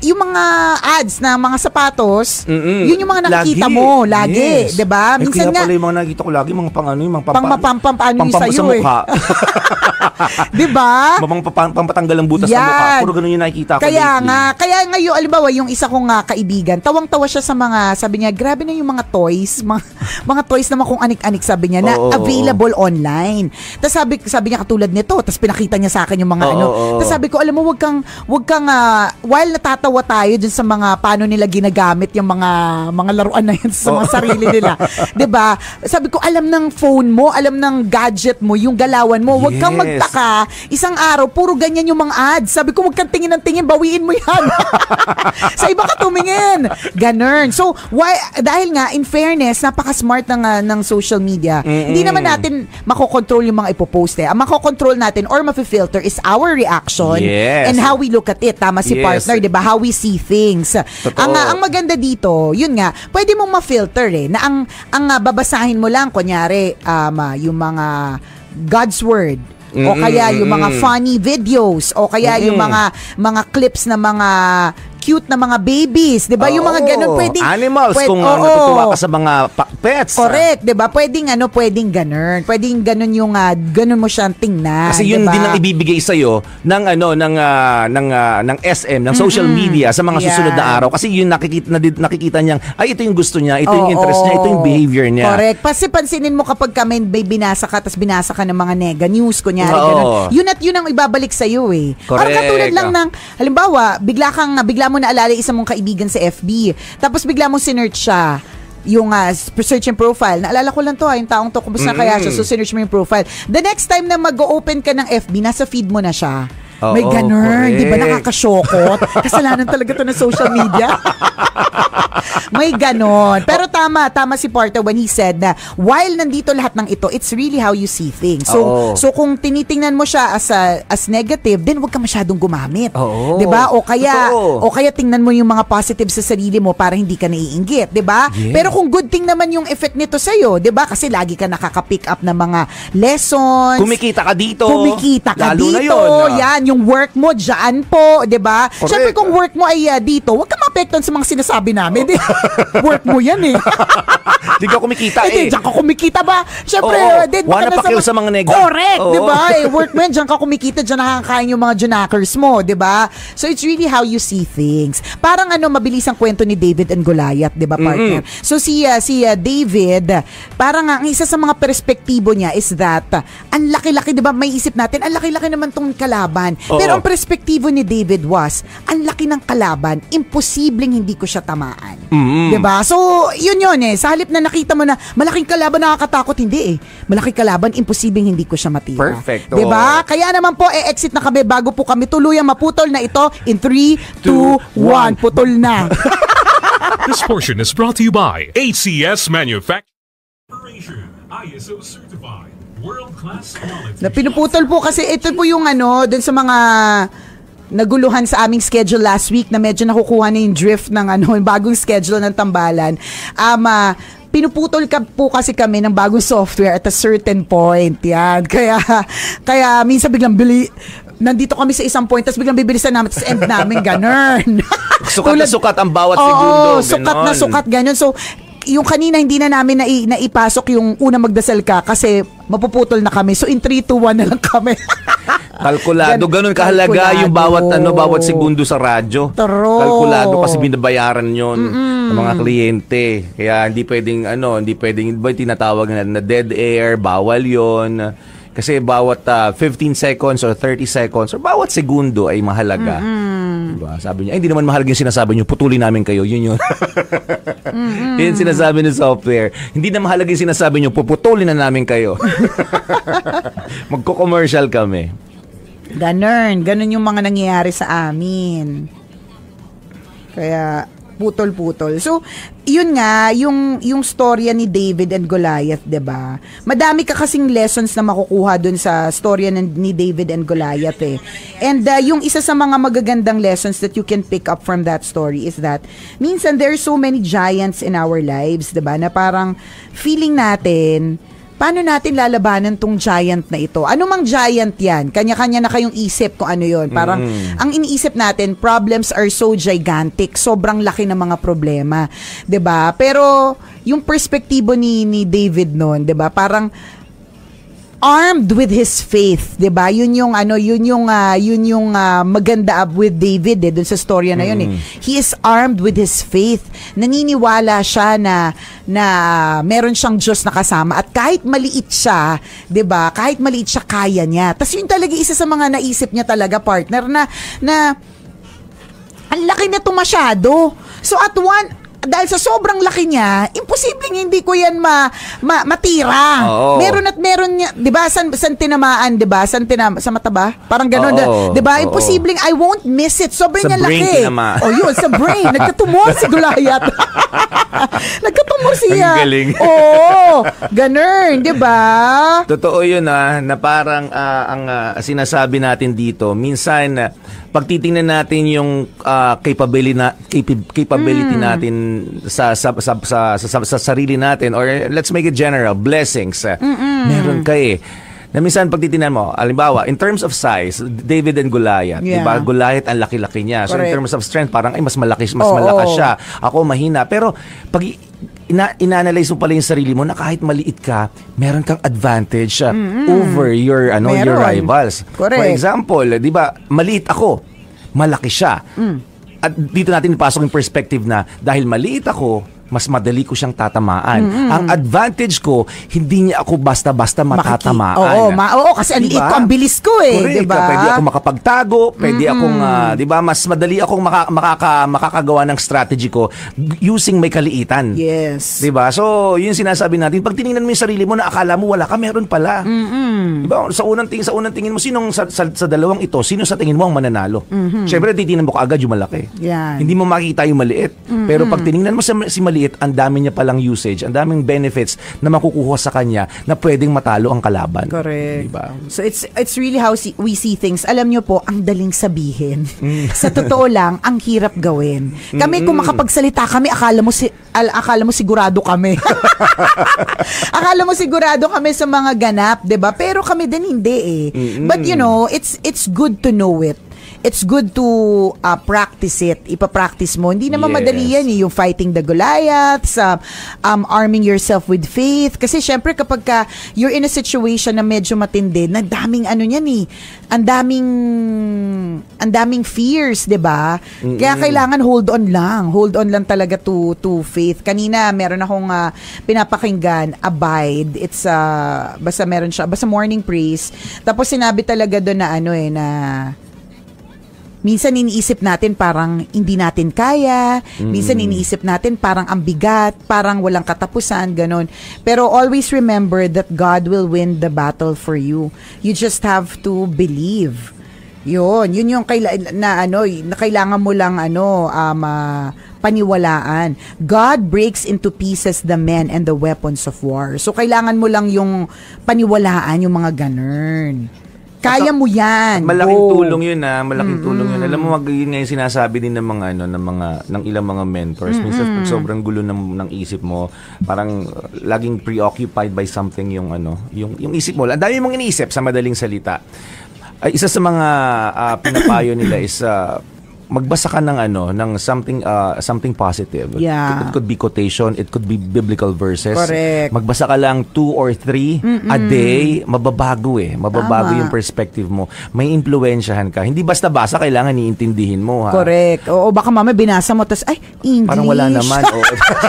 Yung mga ads na mga sapatos, yun yung mga nakikita mo lagi, Yes. 'di ba? Minsan Minsan kaya nga pala yung mga nakikita ko lagi, mga pang ano, yung paano yun sa sa'yo eh. mukha. 'Di ba? Pampatanggal ang butas ng mukha. Puro ganun yung nakikita ko Kaya lately. kaya ngayon, alimbawa, yung isa kong kaibigan, tawang-tawa siya sa mga, sabi niya, grabe na yung mga toys, mga toys naman kung anik-anik, sabi niya, na available online. Tapos sabi niya katulad nito, tapos pinakita niya sa akin yung mga Tapos sabi ko, alam mo, wag kang while natatawa tayo dun sa mga paano nila ginagamit yung mga laruan na yun sa mga sarili nila. 'Di ba? Sabi ko, alam ng phone mo, alam ng gadget mo, yung galawan mo, wag kang magtaka, isang araw, puro ganyan yung mga ads. Sabi ko, wag kang tingin ng tingin, bawiin mo yan. Sa iba ka tumingin. Ganun. So, dahil nga, in fairness, napaka-smart ng social media, hindi naman natin makokontrol yung mga ipopost eh. Ang makokontrol natin or mafe-filter is our reaction and how we look at it. Tama si partner, di ba? How we see things. Ang maganda dito, yun nga, pwede mong ma-filter eh, na ang babasahin mo lang, kunyari, yung mga God's Word, o kaya yung mga funny videos, o kaya yung mga clips na mga cute na mga babies, 'di ba? Yung mga ganun pwedeng animals kung natutuwa ka sa mga pets. Correct, 'di ba? Pwedeng ganun. Pwedeng ganun yung ganun mo siyang tingnan. Kasi yun din ang ibibigay sa iyo ng ng SM, ng social media sa mga susunod na araw, kasi yun nakikita niyang ay ito yung gusto niya, ito yung interest niya, ito yung behavior niya. Correct. Kasi pansinin mo kapag may binasa ka tapos binasa ka ng mga nega news kunyari ganun. Yun ang ibabalik sa iyo eh. Parang katulad lang ng halimbawa, bigla mo naalala isa mong kaibigan sa FB. Tapos bigla mong sinearch siya. Yung search and profile. Naalala ko lang to yung taong to, kumusta kaya siya, so sinearch mo yung profile. The next time na mag-open ka ng FB, nasa feed mo na siya. May ganun, di ba nakakasyokot? Kasalanan talaga to ng social media. May ganon. Pero tama si Porter when he said na while nandito lahat ng ito, it's really how you see things. So kung tinitingnan mo siya as negative, then wag ka masyadong gumamit. 'Di ba? O kaya tingnan mo yung mga positive sa sarili mo para hindi ka naiinggit, 'di ba? Yes. Pero kung good thing naman yung effect nito sa iyo, 'di ba? Kasi lagi ka nakaka-pick up ng mga lessons. Kumikita ka dito. Lalo dito. Na yun. Yan, yung work mo diyan po, 'di ba? Syempre kung work mo ay dito, wag ka maapektuhan sa mga sinasabi namin. Work mo yan eh. Di ka kumikita Diyan ka kumikita ba? Siyempre, wala pa kill sa mga nega. Correct, di ba? Work mo yan, diyan ka kumikita, diyan nakakain yung mga junakers mo, di ba? So it's really how you see things. Parang mabilis ang kwento ni David and Goliath, di ba, partner? So si David, parang ang isa sa mga perspektibo niya is that, ang laki-laki, di ba, may isip natin, ang laki-laki naman tong kalaban. Pero ang perspektibo ni David was, ang laki ng kalaban, imposibleng hindi ko siya tamaan. Diba? So, yun eh. Sa halip na nakita mo na malaking kalaban, nakakatakot, hindi eh. Malaking kalaban, imposibleng hindi ko siya matira. Perfect. Diba? Kaya naman po, exit na kami bago po kami tuluyang maputol na ito in 3, 2, 1. Putol na. This portion is brought to you by ACS Manufacturing. ISO certified. World-class quality. Na pinuputol po kasi ito po yung dun sa mga naguluhan sa aming schedule last week na medyo nakukuha na yung drift ng yung bagong schedule ng tambalan. Pinuputol po kasi kami ng bagong software at a certain point. Yan. Kaya minsan biglang nandito kami sa isang point, tapos biglang bibilisan namin, tapos end namin, ganun. Sukat na sukat ang bawat segundo. Sukat na sukat, ganun. So, yung kanina hindi na namin naipasok yung una magdasal ka kasi mapuputol na kami. So in 3, 2, 1 na lang kami. Kalkulado, ganun kahalaga yung bawat segundo sa radyo. Kalkulado kasi binabayaran yon ng mga kliyente. Kaya hindi pwedeng ba tinatawag na dead air, bawal yon. Kasi bawat 15 seconds or 30 seconds or bawat segundo ay mahalaga. Diba? Sabi niya, hindi naman mahalaga yung sinasabi niyo, putulin namin kayo. Yun. Yun sinasabi ng software. Hindi na mahalaga yung sinasabi niyo, puputulin na namin kayo. Magko-commercial kami. Ganun yung mga nangyayari sa amin. Kaya putol-putol. So, yun nga, yung storya ni David and Goliath, 'di ba? Madami ka kasing lessons na makukuha dun sa storya ni David and Goliath eh. And yung isa sa mga magagandang lessons that you can pick up from that story is that minsan there are so many giants in our lives, 'di ba? Na parang feeling natin, paano natin lalabanan tong giant na ito? Ano mang giant yan? Kanya-kanya na kayong isip kung ano yon. Parang, ang iniisip natin, problems are so gigantic. Sobrang laki ng mga problema. 'Di ba? Pero, yung perspektibo ni David noon, 'di ba? Parang, armed with his faith, 'di ba? Yun yung maganda with David dun sa storya na yun He is armed with his faith. Naniniwala siya na meron siyang Diyos na kasama at kahit maliit siya, 'di ba? Kahit maliit siya, kaya niya. Tas yun talaga isa sa mga naisip niya talaga, partner, na ang laki na to masyado. So dahil sa sobrang laki niya, imposibleng hindi ko yan matira. Meron niya, 'di ba? San tinamaan, 'di ba? Sa mata ba? Parang ganoon, 'di ba? Imposibleng I won't miss it. Sobrang niya laki. Yun, sa brain. Nagkatumor si Goliath. Nagkatumor siya. Ang galing. Ganun, 'di ba? Totoo 'yun na parang ang sinasabi natin dito, minsan pag titingnan natin yung capability natin sa sarili natin, or let's make it general, blessings. Meron ka na minsan pag titingnan mo, halimbawa, in terms of size, David and Goliath, di ba? Goliath ang laki-laki niya. So in terms of strength, parang mas malakas siya. Ako mahina. Pero pag ina-analyze mo pala yung sarili mo na kahit maliit ka, meron kang advantage over your rivals. Correct. For example, di ba, maliit ako, malaki siya. At dito natin ipasok yung perspective na dahil maliit ako, mas madali ko siyang tatamaan. Ang advantage ko, hindi niya ako basta-basta matatamaan. Oo, kasi ang liit ko, ang bilis ko Correct. Diba? Pwede akong makapagtago, pwede akong, diba, mas madali akong makakagawa ng strategy ko using may kaliitan. Yes. Diba? So, yun sinasabi natin, pag tinignan mo yung sarili mo na akala mo wala ka, meron pala. Diba? Sa unang tingin mo, sinong sa dalawang ito, sino sa tingin mo ang mananalo? Siyempre, titingnan mo kaagad yung malaki. Yan. Hindi mo makita yung maliit. Pero pag tinignan mo si maliit, ang dami niya palang usage, ang daming benefits na makukuha sa kanya na pwedeng matalo ang kalaban. Correct. Diba? So it's really how we see things. Alam nyo po, ang daling sabihin. Sa totoo lang, ang hirap gawin. Kami kung makapagsalita kami, akala mo sigurado kami. Akala mo sigurado kami sa mga ganap, 'di ba? Pero kami din hindi But you know, it's good to know it. It's good to practice it. Ipapractice mo. Hindi naman madali yan yung fighting the Goliaths, arming yourself with faith. Kasi syempre kapag you're in a situation na medyo matindi, na daming ang daming fears, 'di ba? Kaya kailangan hold on lang talaga to faith. Kanina meron akong pinapakinggan, Abide. It's basta meron siya, basta morning praise. Tapos sinabi talaga doon na na minsan iniisip natin parang hindi natin kaya, minsan iniisip natin parang ang bigat, parang walang katapusan, ganon. Pero always remember that God will win the battle for you. You just have to believe. Yun yung kailangan mo lang paniwalaan. God breaks into pieces the men and the weapons of war. So kailangan mo lang yung paniwalaan yung mga ganun. Kaya mo yan. Malaking tulong yun malaking tulong yun. Alam mo, yun nga yung sinasabi din ng ng ilang mga mentors. Minsan pag sobrang gulo ng isip mo, parang laging preoccupied by something yung isip mo. Ang dami mong iniisip sa madaling salita. Ay, isa sa mga pinapayo nila is magbasa ka ng something positive. Yeah. It could be quotation, it could be biblical verses. Correct. Magbasa ka lang 2 or 3 a day, mababago yung perspective mo. May impluwensyahan ka. Hindi basta basa, kailangan iintindihin mo, ha. Correct. O baka mamaya binasa mo tas English. Parang wala naman.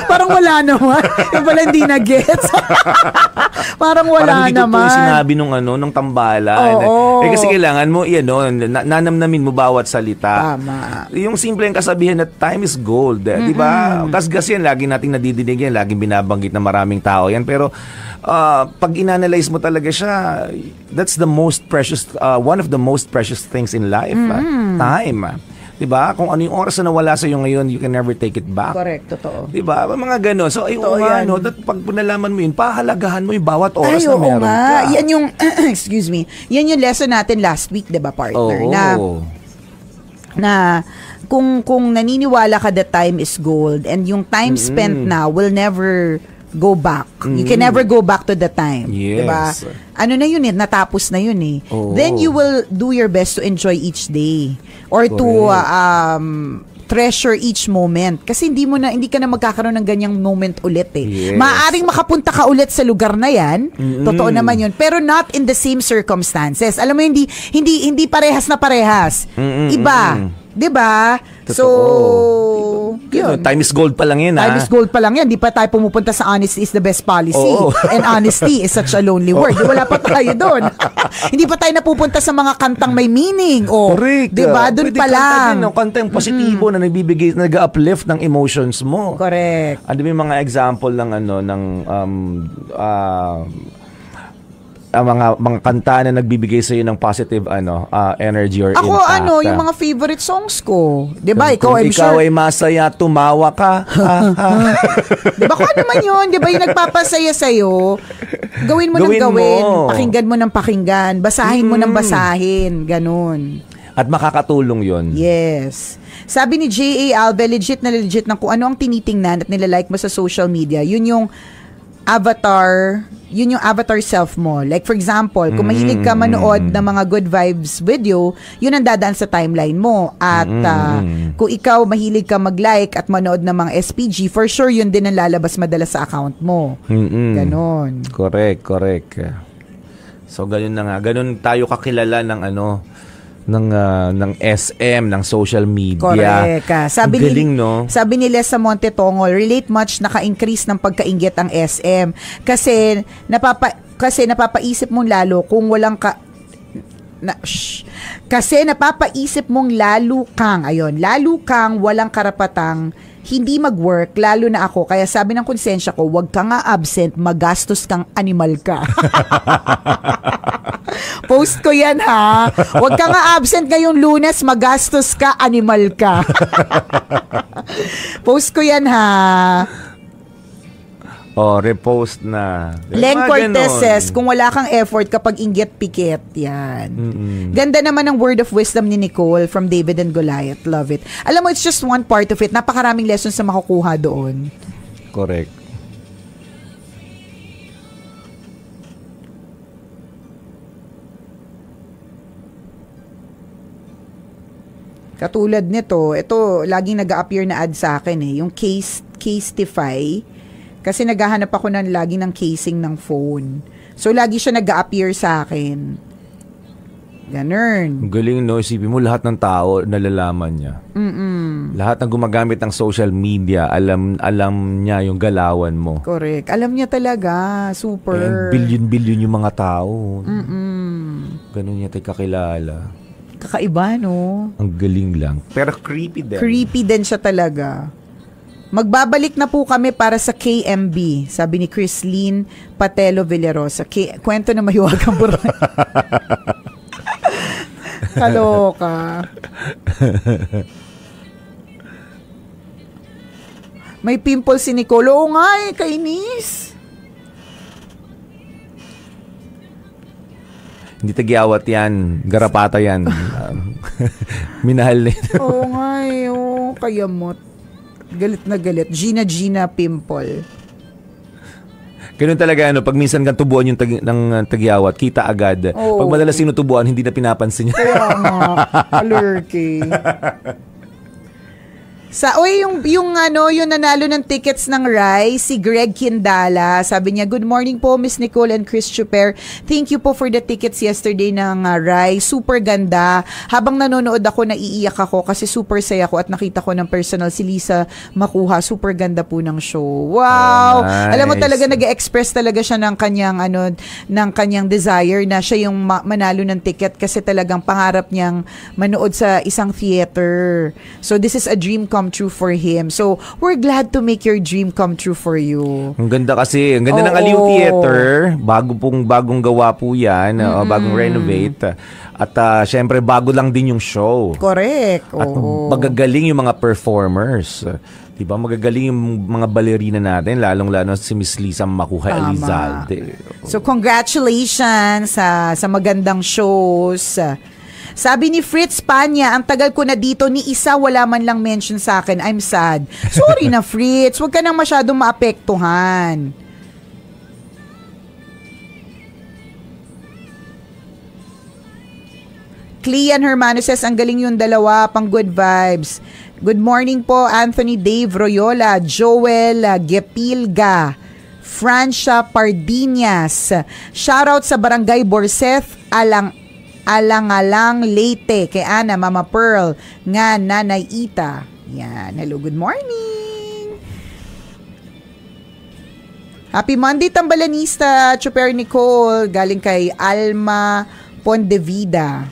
Parang wala naman. Yung pala hindi na-gets. Parang wala naman. Parang hindi ko sinabi nung tambala. Kasi kailangan mo, nanamnamin mo bawat salita. Tama. Yung simpleng kasabihan na time is gold, di ba? Gasgas yan, lagi nating nadidinig yan, laging binabanggit na maraming tao yan, pero pag inanalyze mo talaga siya, that's the most precious, one of the most precious things in life. Time. Diba? Kung ano yung oras na nawala sa iyo ngayon, you can never take it back. Correct, totoo. Diba? Mga ganon. So, pag nalaman mo yun, pahalagahan mo yung bawat oras na meron ka. Yan yung, excuse me, yan yung lesson natin last week, diba, partner? Na kung naniniwala ka that time is gold and yung time spent now will never go back. You can never go back to the time. Yes. Diba? Ano na yun natapos na yun Then you will do your best to enjoy each day or to treasure each moment. Kasi hindi ka na magkakaroon ng ganyang moment ulit eh. Yes. Maaaring makapunta ka ulit sa lugar na yan. Totoo naman yun. Pero not in the same circumstances. Alam mo, hindi parehas na parehas. Iba. 'Di ba? So, yun. Time is gold pa lang yan, Time is gold pa lang yan. Di pa tayo pumupunta sa honesty is the best policy. Oo. And honesty is such a lonely word. Wala pa tayo doon. Hindi pa tayo napupunta sa mga kantang may meaning. Correct. Di ba? Doon pa lang. Kanta yung positibo na nagbibigay, nag-uplift ng emotions mo. Correct. Ano yung mga example ng mga kanta na nagbibigay sa iyo ng positive energy or Ako impact. yung mga favorite songs ko. 'Di ba? Kung I'm ikaw sure. ay masaya, tumawa ka. 'Di ba? Kung ano man 'yun, 'di ba? Yung nagpapasaya sa iyo, gawin mo ng Gawin gawin, mo. pakinggan mo ng pakinggan, basahin mo ng basahin, ganun. At makakatulong 'yon. Yes. Sabi ni J.A. Alve, legit ng kung ano ang tinitingnan at nilalike mo sa social media, yun yung avatar self mo. Like for example, kung mahilig ka manood ng mga good vibes video, yun ang dadaan sa timeline mo. At kung ikaw mahilig ka mag-like at manood ng mga SPG, for sure yun din ang lalabas madalas sa account mo. Ganon. Correct. So ganun na nga. Ganun tayo kakilala ng ng SM, ng social media. Correct. Ang galing, no? Sabi ni Lesa Montetongol, relate much naka-increase ng pagkainggit ang SM. Kasi napapaisip mong lalo kung walang kasi napapaisip mong lalo kang walang karapatang hindi mag-work, lalo na ako. Kaya sabi ng konsensya ko, wag ka nga absent, magastos kang animal ka. Post ko yan, ha? Wag ka nga absent ngayong Lunes, magastos ka, animal ka. Post ko yan, ha? Repost na. Len Cortez says, kung wala kang effort kapag inggit pikit, yan. Ganda naman ng word of wisdom ni Nicole from David and Goliath. Love it. Alam mo, it's just one part of it. Napakaraming lessons na makukuha doon. Correct. Katulad nito, ito, laging nag-a-appear na ad sa akin eh. Yung Casetify. Kasi naghahanap ako lagi ng casing ng phone. So, lagi siya nag-a-appear sa akin. Ganun. Galing, no? Isipin mo, lahat ng tao nalalaman niya. Lahat ng gumagamit ng social media, alam niya yung galawan mo. Correct. Alam niya talaga. Super. Billion yung mga tao. Ganun niya tayo kakilala. Kakaiba, no? Ang galing lang. Pero creepy din. Creepy din siya talaga. Magbabalik na po kami para sa KMB, sabi ni Chrislene Patelo Villarosa. Kwento na mahiwagang buray. Kaloka. May pimple si Nicole. Oo nga eh, kainis. Hindi tagiawat yan. Garapata yan. Minahal nito. Oo nga eh, kayamot. Galit na galit. Gina pimple. Ganun talaga, pag minsan kang tubuan yung ng tagyawat, kita agad. Oh. Pag madalas sinutubuan, hindi na pinapansin niya. Kaya nga, alurky. Yung nanalo ng tickets ng Rai, si Greg Kindala, sabi niya, good morning po, Miss Nicole and Chris Chuper. Thank you po for the tickets yesterday ng Rai. Super ganda. Habang nanonood ako, naiiyak ako kasi super saya ko at nakita ko ng personal si Lisa Makuha. Super ganda po ng show. Wow! Nice. Alam mo talaga, nag-express talaga siya ng kanyang desire na siya yung manalo ng ticket kasi talagang pangarap niyang manood sa isang theater. So this is a dream come true for him. So, we're glad to make your dream come true for you. Ang ganda kasi. Ang ganda ng Aliw Theater. Bagong gawa po yan. Bagong renovate. At syempre, bago lang din yung show. Correct. At magagaling yung mga performers. Diba? Magagaling yung mga balerina natin, lalong-lalo si Miss Lisa Makuha Elizalde. So, congratulations sa magandang shows. Sabi ni Fritz Panya, ang tagal ko na dito, ni isa wala man lang mention sa akin. I'm sad. Sorry na, Fritz. Huwag ka nang masyadong maapektuhan. Clean Hermano says, ang galing yung dalawa, pang good vibes. Good morning po, Anthony Dave Royola, Joel Gepilga, Francia Pardinas. Shoutout sa Barangay Borseth, Alang-alang Leyte, kay Ana, Mama Pearl, nga Nanay Ita. Yan. Hello, good morning. Happy Monday, Tambalanista, Chuper Nicole, galing kay Alma Pondevida.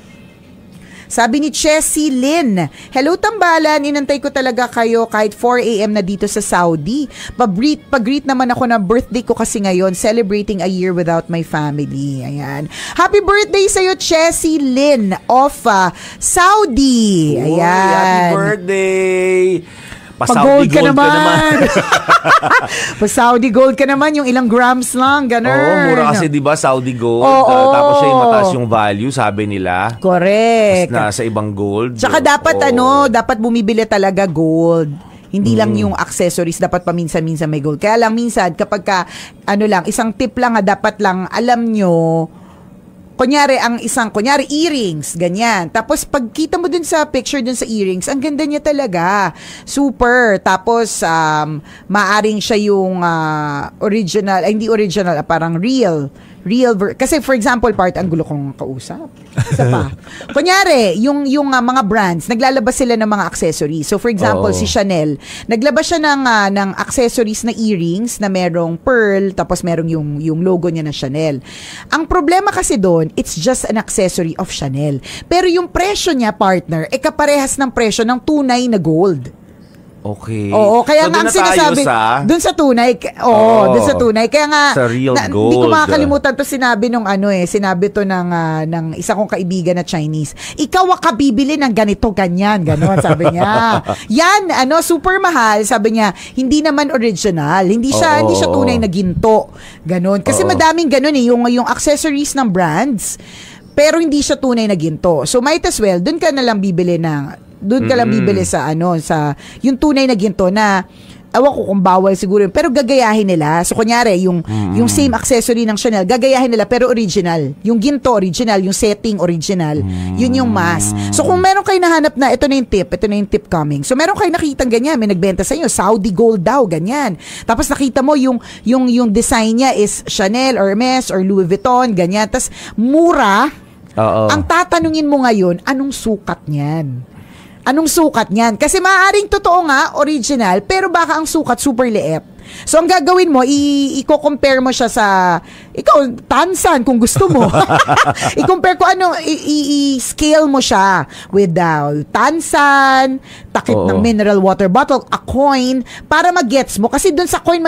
Sabi ni Chessy Lynn, hello Tambalan, inantay ko talaga kayo kahit 4 a.m. na dito sa Saudi. Pag-greet naman ako na birthday ko kasi ngayon, celebrating a year without my family. Ayan. Happy birthday sa'yo, Chessy Lynn of Saudi. Ayan. Happy birthday! Pag-gold ka naman. Pa-Saudi gold ka naman, yung ilang grams lang, ganun. Oo, mura kasi diba Saudi gold. Tapos siya yung mataas yung value, sabi nila. Correct. Mas nasa ibang gold. Tsaka dapat dapat bumibili talaga gold. Hindi lang yung accessories, dapat paminsan-minsan may gold. Kaya lang minsan, kapag isang tip lang dapat lang, alam nyo, kunyari earrings, ganyan. Tapos pagkita mo dun sa picture dun sa earrings, ang ganda niya talaga. Super. Tapos maaring siya yung original, hindi original, parang real. Kasi for example, ang gulo kong kausap. Isa pa. Kunyari, yung mga brands, naglalabas sila ng mga accessories. So for example, si Chanel, naglabas siya ng accessories na earrings na merong pearl, tapos merong yung logo niya na Chanel. Ang problema kasi doon, it's just an accessory of Chanel. Pero yung presyo niya, partner, kaparehas ng presyo ng tunay na gold. Okay. Oo, kaya nga ang sinasabi, doon sa tunay, doon sa tunay, kaya nga, sa real gold. Hindi ko makakalimutan to, sinabi sinabi to ng isa kong kaibigan na Chinese. Ikaw bibili ng ganito, ganyan, ganon, sabi niya. Yan, super mahal, sabi niya, hindi naman original, hindi siya tunay na ginto, ganon. Kasi madaming ganon yung accessories ng brands, pero hindi siya tunay na ginto. So might as well, doon ka na lang bibili sa yung tunay na ginto na ewan ko kung bawal siguro yun, pero gagayahin nila. So kunyari yung same accessory ng Chanel, gagayahin nila pero original. Yung ginto original, yung setting original, yun yung mas. So kung meron kayo nahanap na ito na yung tip coming. So meron kayo nakitang ganyan, may nagbenta sa inyo Saudi gold daw, ganyan. Tapos nakita mo yung design niya is Chanel, Hermes or Louis Vuitton, ganyan. Tapos mura. Ang tatanungin mo ngayon, anong sukat niyan? Kasi maaaring totoo nga, original, pero baka ang sukat super liit. So, ang gagawin mo, i-compare mo siya sa, Tansan, kung gusto mo. I-compare ko i-scale mo siya with Tansan, takip ng mineral water bottle, a coin, para mag-gets mo. Kasi doon sa coin,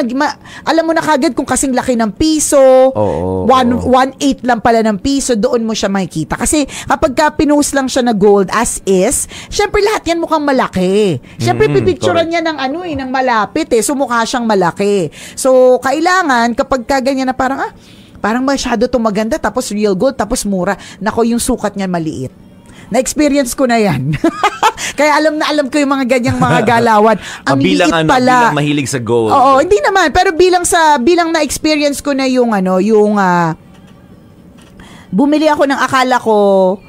alam mo na kagad kung kasing laki ng piso, 1/8 lang pala ng piso, doon mo siya makikita. Kasi kapag pinost lang siya na gold as is, syempre lahat yan mukhang malaki. Syempre pipicturean niya ng malapit So mukha siyang malaki. So, kailangan, kapag ganyan na parang masyado to maganda, tapos real gold, tapos mura, nako yung sukat niya maliit. Na-experience ko na yan. Kaya alam ko yung mga ganyang mga galawan. Ang liit pala. Bilang mahilig sa gold. Oo, hindi naman. Pero bilang na-experience ko na yung bumili ako ng akala ko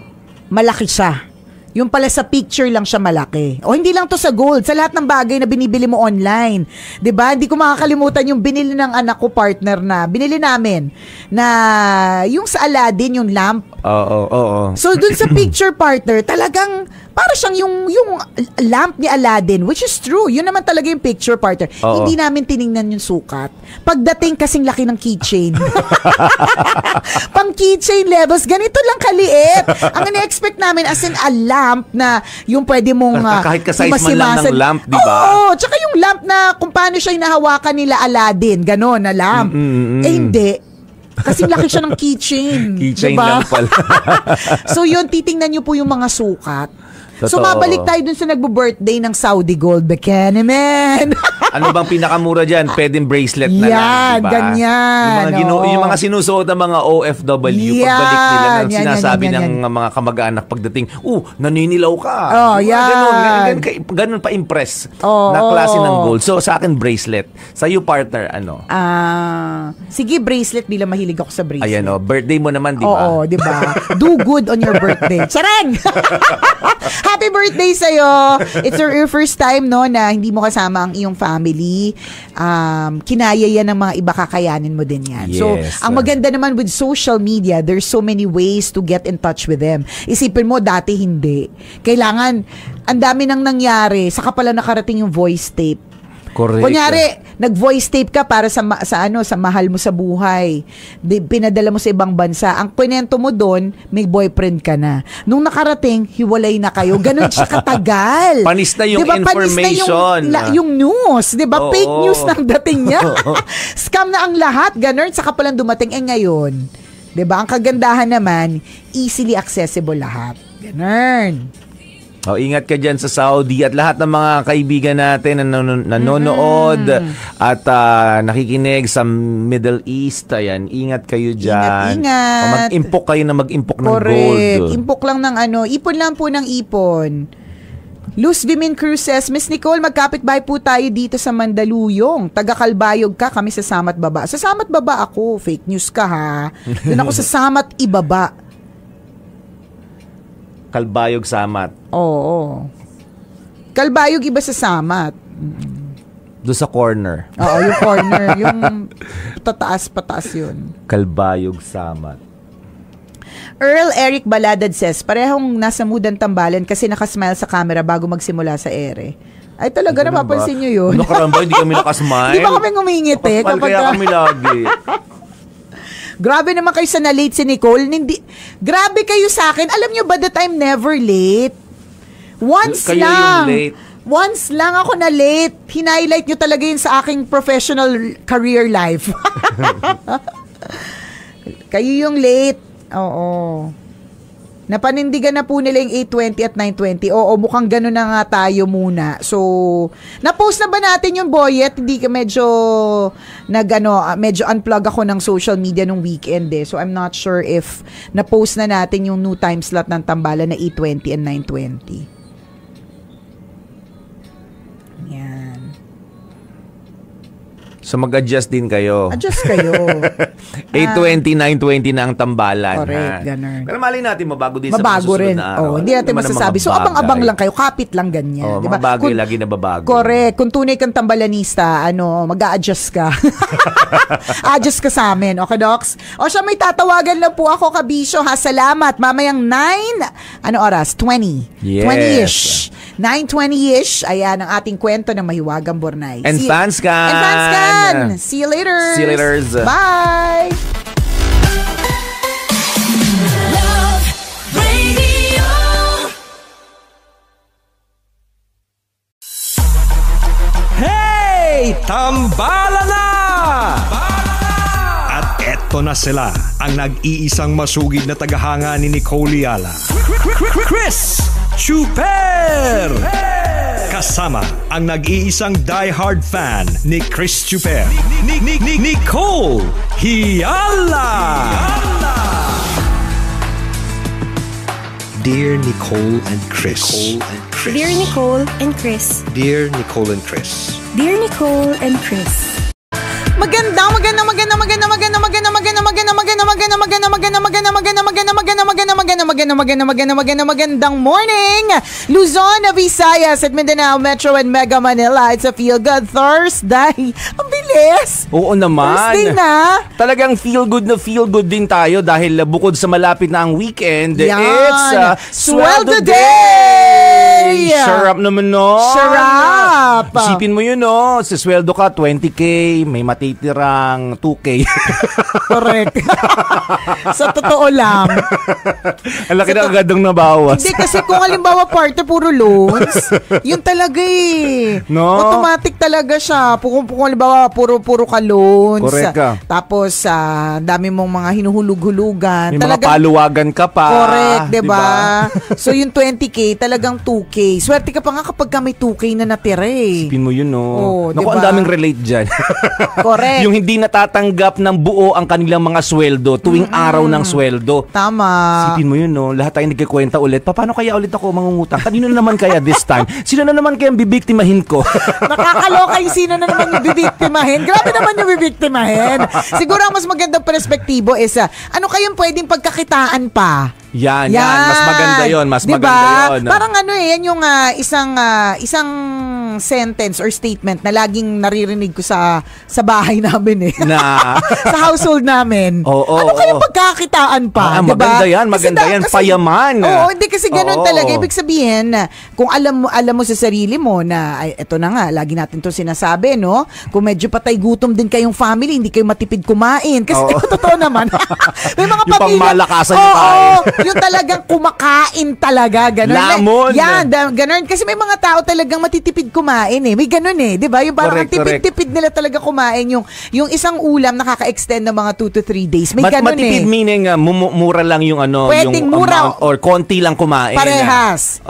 malaki siya. Yung pala sa picture lang siya malaki. O hindi lang to sa gold, sa lahat ng bagay na binibili mo online. 'Di ba? Hindi ko makakalimutan yung binili ng anak ko, partner, na binili namin na yung sa Aladdin, yung lamp. Oo. So dun sa picture, partner, talagang para siyang yung lamp ni Aladdin, which is true. Yun naman talaga yung picture, partner. Hindi namin tiningnan yung sukat. Pagdating kasing laki ng keychain. Pang keychain levels, ganito lang kaliit. Ang ina-expect namin as in a lamp na yung pwede mong kahit ka-size man lang ng lamp, di ba? Oo, tsaka yung lamp na kung paano siya hinahawakan nila Aladdin, gano'n na lamp. Hindi. Kasi laki siya ng keychain. Keychain diba? lang pala. So yun, titingnan nyo po yung mga sukat. Totoo. So mabalik tayo dun sa nagbo-birthday ng Saudi Gold Bikini Man. Ano bang pinakamura dyan? Pwedeng bracelet na lang, Yan, diba? ganyan. Yung mga sinusuot ng mga OFW, pagbalik nila Yan, ng sinasabi yan. ng mga kamag-anak pagdating, naninilaw ka. Oh, Diba? yan. Ganun pa-impress Oo, na klase ng oo. gold. So, sa akin, bracelet. Sa iyo, partner, ano? Sige, bracelet bilang mahilig ako sa bracelet. Ayan, birthday mo naman, di ba? Oo, di ba? Do good on your birthday. Chareng! Happy birthday sa'yo! It's your first time, no, na hindi mo kasama ang iyong family. Kinaya yan ng mga iba, kakayanin mo din yan. So, Yes. ang maganda naman with social media, there's so many ways to get in touch with them. Isipin mo, dati hindi. Kailangan, ang dami nang nangyari, saka pala nakarating yung voice tape. Correct. Kunyari, nag-voice tape ka para sa mahal mo sa buhay. Pinadala mo sa ibang bansa. Ang kwento mo doon, may boyfriend ka na. Nung nakarating, hiwalay na kayo. Ganon siya katagal. Panis na yung information. Panis na yung news. Diba? Oo. Fake news nang dating niya. Scam na ang lahat. Ganon, saka palang dumating. Ngayon, diba? Ang kagandahan naman, easily accessible lahat. Ganon. Ingat ka dyan sa Saudi at lahat ng mga kaibigan natin na nanonood at nakikinig sa Middle East. Ayan, ingat kayo dyan. Ingat. Mag-impok kayo na mag-impok ng Correct. gold. Impok lang ng ipon lang po ng ipon. Luz Vimin Cruz says, Miss Nicole, magkapit-bahay po tayo dito sa Mandaluyong. Taga-Kalbayog ka, kami sa Samat Baba. Sa Samat Baba ako, fake news ka ha. Doon ako sa Samat Ibaba. Kalbayog Samat. Oo. Kalbayog iba sa Samat. Doon sa corner. Oo, yung corner. Yung pataas yun. Kalbayog Samat. Earl Eric Baladad says, parehong nasa Mudan Tambalan kasi nakasmile sa camera bago magsimula sa ere. Ay talaga, napapansin nyo yun. Ano karamba, hindi kami nakasmile. Di ba kami ngumingiti? Kaya kami lagi. Grabe naman kayo sa na-late si Nicole. Grabe kayo sa akin. Alam nyo ba that I'm never late? Once Kayo lang. yung late. Once lang ako na late. Hinighlight nyo talaga yun sa aking professional career life. Kayo yung late. Oo. Napanindigan na po nila yung 8:20 at 9:20. Oo, mukhang gano'n na nga tayo muna. So, na-post na ba natin yung Boyet? Hindi ka medyo medyo unplug ako ng social media nung weekend eh. So, I'm not sure if na-post na natin yung new time slot ng Tambalan na 8:20 and 9:20. Yan. So mag-adjust din kayo. Adjust kayo. 8:20, 9:20 na ang Tambalan. Correct, ganun. Pero malay natin, mabago din Mabago sa mga rin. susunod na araw. Hindi natin Naman ang masasabi. mga So, abang-abang bagay. lang kayo. Kapit lang ganyan. Diba? Mga bagay lagi na babago. Correct. Kung tunay kang tambalanista, mag-a-adjust ka. Adjust ka sa amin. Okay, Docs? O siya, may tatawagan lang po ako, Kabisyo. Ha, salamat. Mamayang 9, oras? 20. Yes. 20-ish. 9:20-ish. Ayan ang ating kwento ng Mahiwagang Bornay. And fans can. And fans can. See you later. See you later. Bye. Love Radio. Hey! Tambala na! At eto na sila, ang nag-iisang masugid na tagahanga ni Nicole Yala. Chris Chuper! Kasama ang nag-iisang diehard fan ni Chris Chuper. Nicole Hiala! Dear Nicole and Chris. Dear Nicole and Chris. Dear Nicole and Chris. Dear Nicole and Chris. Magandang morning, Luzon, Visayas at Mindanao, Metro and Mega Manila. It's a Feel Good Thursday. Ang bilis. Oo naman. Thursday na. Talagang feel good din tayo dahil bukod sa malapit na ang weekend, Yan. it's Sweldo Day! Sarap naman no. Sarap! Isipin mo yun no, sa sweldo ka 20k, may matitirang 2k. Correct. Sa totoo lang. Ang laki na agad ng nabawas. Hindi, kasi kung halimbawa parte puro loans, yun talaga eh. No? Automatic talaga siya. Kung halimbawa puro ka loans. Correct ka. Tapos, dami mong mga hinuhulug-hulugan. May mga paluwagan ka pa. Correct, diba? So, yung 20k, talagang 2k. Swerte ka pa nga kapag ka may 2k na natira eh. Sipin mo yun, no? Oo, Naku, diba? ang daming relate dyan. Correct. Yung hindi natatanggap ng buo ang kanilang mga sweldo tuwing araw ng sweldo. Tama. Sipin mo yun, no? Lahat tayo nagkikwenta ulit. Paano kaya ulit ako mangungutang? Kanino na naman kaya this time? Sino na naman kaya ang bibiktimahin ko? Nakakaloka yung sino na naman yung bibiktimahin. Grabe naman yung bibiktimahin. Siguro ang mas magandang perspektibo is, ano kayang pwedeng pagkakitaan pa? Yan. Mas maganda yun. Mas diba? maganda yun. Parang yan yung isang sentence or statement na laging naririnig ko sa bahay namin eh. Na? Sa household namin. Ano kayang pagkakitaan pa? Diba? Maganda yan. Maganda yan. Payaman. Oo, hindi kasi ganun talaga. Ibig sabihin, kung alam mo sa sarili mo na, ay, eto na nga, lagi natin to sinasabi, no? Kung medyo patay gutom din kayong family, hindi kayo matipid kumain. Kasi totoo naman. May mga yung pamilya. pangmalakasan yung kain. Yung talagang kumakain talaga. Ganun. Lamon. Yan, ganun. Kasi may mga tao talagang matitipid kumain eh. May ganun eh. Di ba? Yung parang tipid-tipid nila talaga kumain. Yung isang ulam nakaka-extend ng mga 2 to 3 days. May ganun matipid meaning mura lang yung pwedeng yung mura amount or konti lang kumain. Parehas.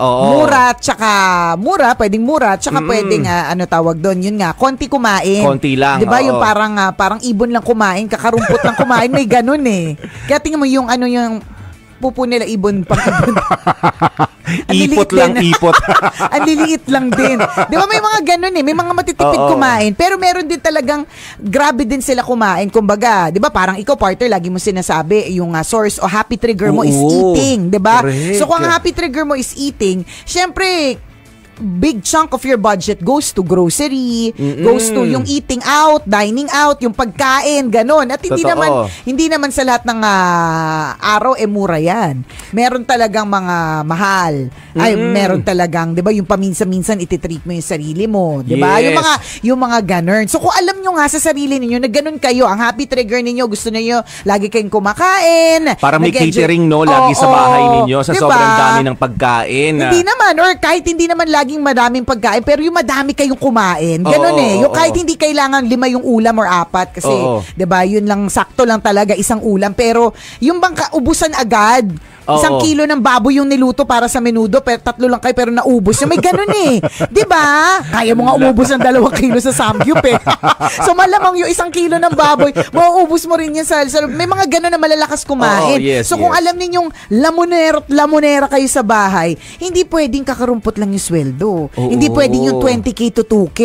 Mura, pwedeng mura, tsaka pwedeng, tawag doon, yun nga, konti kumain. Konti lang. Diba? Yung parang ibon lang kumain, kakarumpot lang kumain, may ganun eh. Kaya tingnan mo yung yung pupo nila ibon pang ibon. Ipot lang, ipot. Ang liliit lang din. Di ba may mga ganun eh. May mga matitipid kumain. Pero meron din talagang grabe din sila kumain. Kumbaga, di ba parang ikaw, partner, lagi mo sinasabi, yung source o happy trigger mo is eating. Di ba? So kung ang happy trigger mo is eating, syempre, big chunk of your budget goes to grocery, goes to yung eating out, dining out, yung pagkain, ganon. At hindi naman sa lahat ng araw mura yan. Meron talagang mga mahal. Ay, meron talagang, 'di ba, yung paminsan-minsan ititreat mo yung sarili mo, 'di ba? Yes. Yung mga ganon. So kung alam nyo nga sa sarili ninyo na ganon kayo, ang happy trigger ninyo, gusto niyo lagi kayong kumakain. Para may catering, no, lagi sa bahay ninyo sa diba? sobrang dami ng pagkain. Hindi naman, or kahit hindi naman laging madaming pagkain, pero yung madami kayong kumain. Ganon Yung kahit hindi kailangan 5 yung ulam or 4 kasi, 'di ba, yun lang, sakto lang talaga isang ulam, pero yung bang ubusan agad. Isang kilo ng baboy yung niluto para sa menudo, pero 3 lang kayo pero naubos. Yung may ganun eh. 'Di ba? Kaya mo nga umubos ng 2 kilo sa samgyup eh. So malamang yung 1 kilo ng baboy, mauubos mo rin yan sa may mga ganun na malalakas kumain. So kung alam ninyong lamonera kayo sa bahay, hindi pwedeng kakarumpot lang yung sweldo. Hindi pwedeng yung 20k to 2k.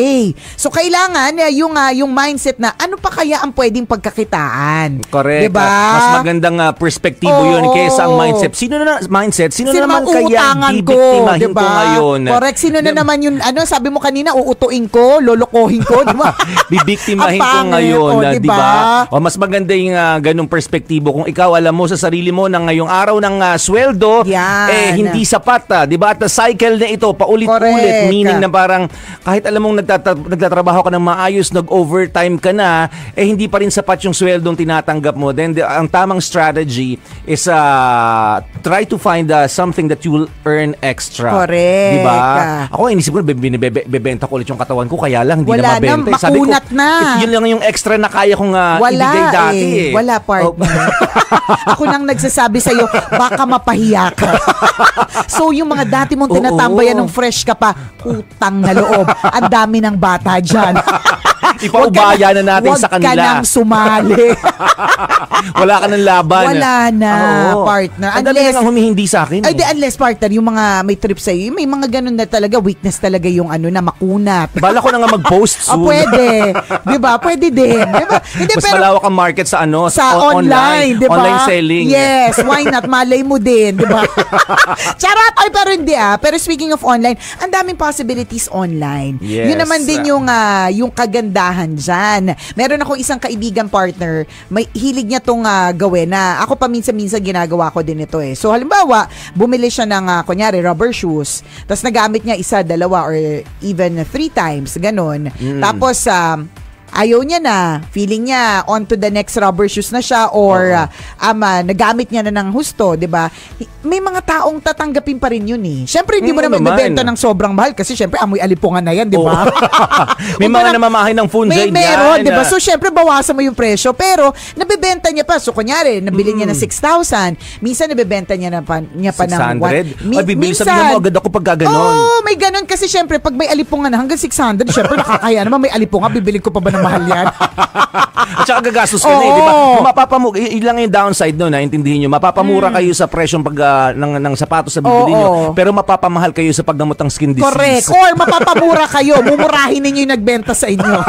So kailangan yung mindset na ano pa kaya ang pwedeng pagkakitaan. Correct. 'Di ba? Mas magandang perspektibo yun kaysa ang mindset. Sino na naman kaya bibiktimahin ko ngayon? Correct. Sino na naman yun, sabi mo kanina, uutuin ko, lolokohin ko, di ba? Bibiktimahin ko ngayon, di ba? O mas maganda yung ganung perspektibo. Kung ikaw alam mo sa sarili mo na ngayong araw ng sweldo, hindi sapat, di ba? At cycle na ito, paulit-ulit, meaning na parang kahit alam mong nagtatrabaho ka ng maayos, nag-overtime ka na, hindi pa rin sapat yung sweldong tinatanggap mo. Then ang tamang strategy is try to find something that you will earn extra. Correct. Diba? Ako, inisip ko, bebenta ko ulit yung katawan ko, kaya lang, hindi wala na mabenta. Na, Sabi ko, na. Yun lang yung extra na kaya kong ibigay dati. Wala, partner. Ako nang nagsasabi sa'yo, baka mapahiya ka. So, yung mga dati mong tinatambayan ng fresh ka pa, utang na loob. Ang dami ng bata dyan. Ipaubaya na natin sa kanila. Huwag ka nang sumali. Wala ka ng laban. Wala na, partner. Ang dami lang humihindi sa akin. Ay, unless, partner, yung mga may trip sa'yo, may mga ganun na talaga, weakness talaga yung na makunat. Bala ko na nga mag-post soon. Pwede. Diba? Pwede din. Diba? Hindi, mas malawak ang market sa sa online. Diba? Online selling. Yes, why not? Malay mo din. Diba? Charot! Ay, pero hindi Pero speaking of online, ang daming possibilities online. Yes. Yun naman din yung kagandahan dyan. Meron akong isang kaibigan, partner, may hilig niya tong gawin na ako paminsan-minsan ginagawa ko din ito eh. So halimbawa, bumili siya ng kunyari rubber shoes, tapos nagamit niya 1, 2 or even 3 times, ganun. Tapos ayaw niya na, feeling niya on to the next rubber shoes na siya or nagamit niya na ng husto, 'di ba? May mga taong tatanggapin pa rin yun eh. Syempre hindi mo naman ibebenta ng sobrang mahal kasi syempre amoy alipungan na yan, 'di ba? May mga namamahay ng fungi diyan. Meron, 'di ba? So syempre bawasan mo yung presyo pero nabebenta nabebenta niya pa. So, kunyari, nabili niya ng 6,000. Minsan, nabebenta niya pa ng 600? Ay, bibili sabihin mo agad ako pag gaganon. Oo, may ganon. Kasi syempre, pag may alipungan na hanggang 600, syempre, nakakaya naman. May alipungan, bibili ko pa ba ng mahal yan? At saka gagastos ka na di ba? Ilang yung downside no, intindihin nyo. Mapapamura kayo sa presyong ng sapatos sa bibili nyo, pero mapapamahal kayo sa paggamot ng skin disease. Correct. Or mapapamura kayo, mumurahin ninyo yung nagbenta sa inyo.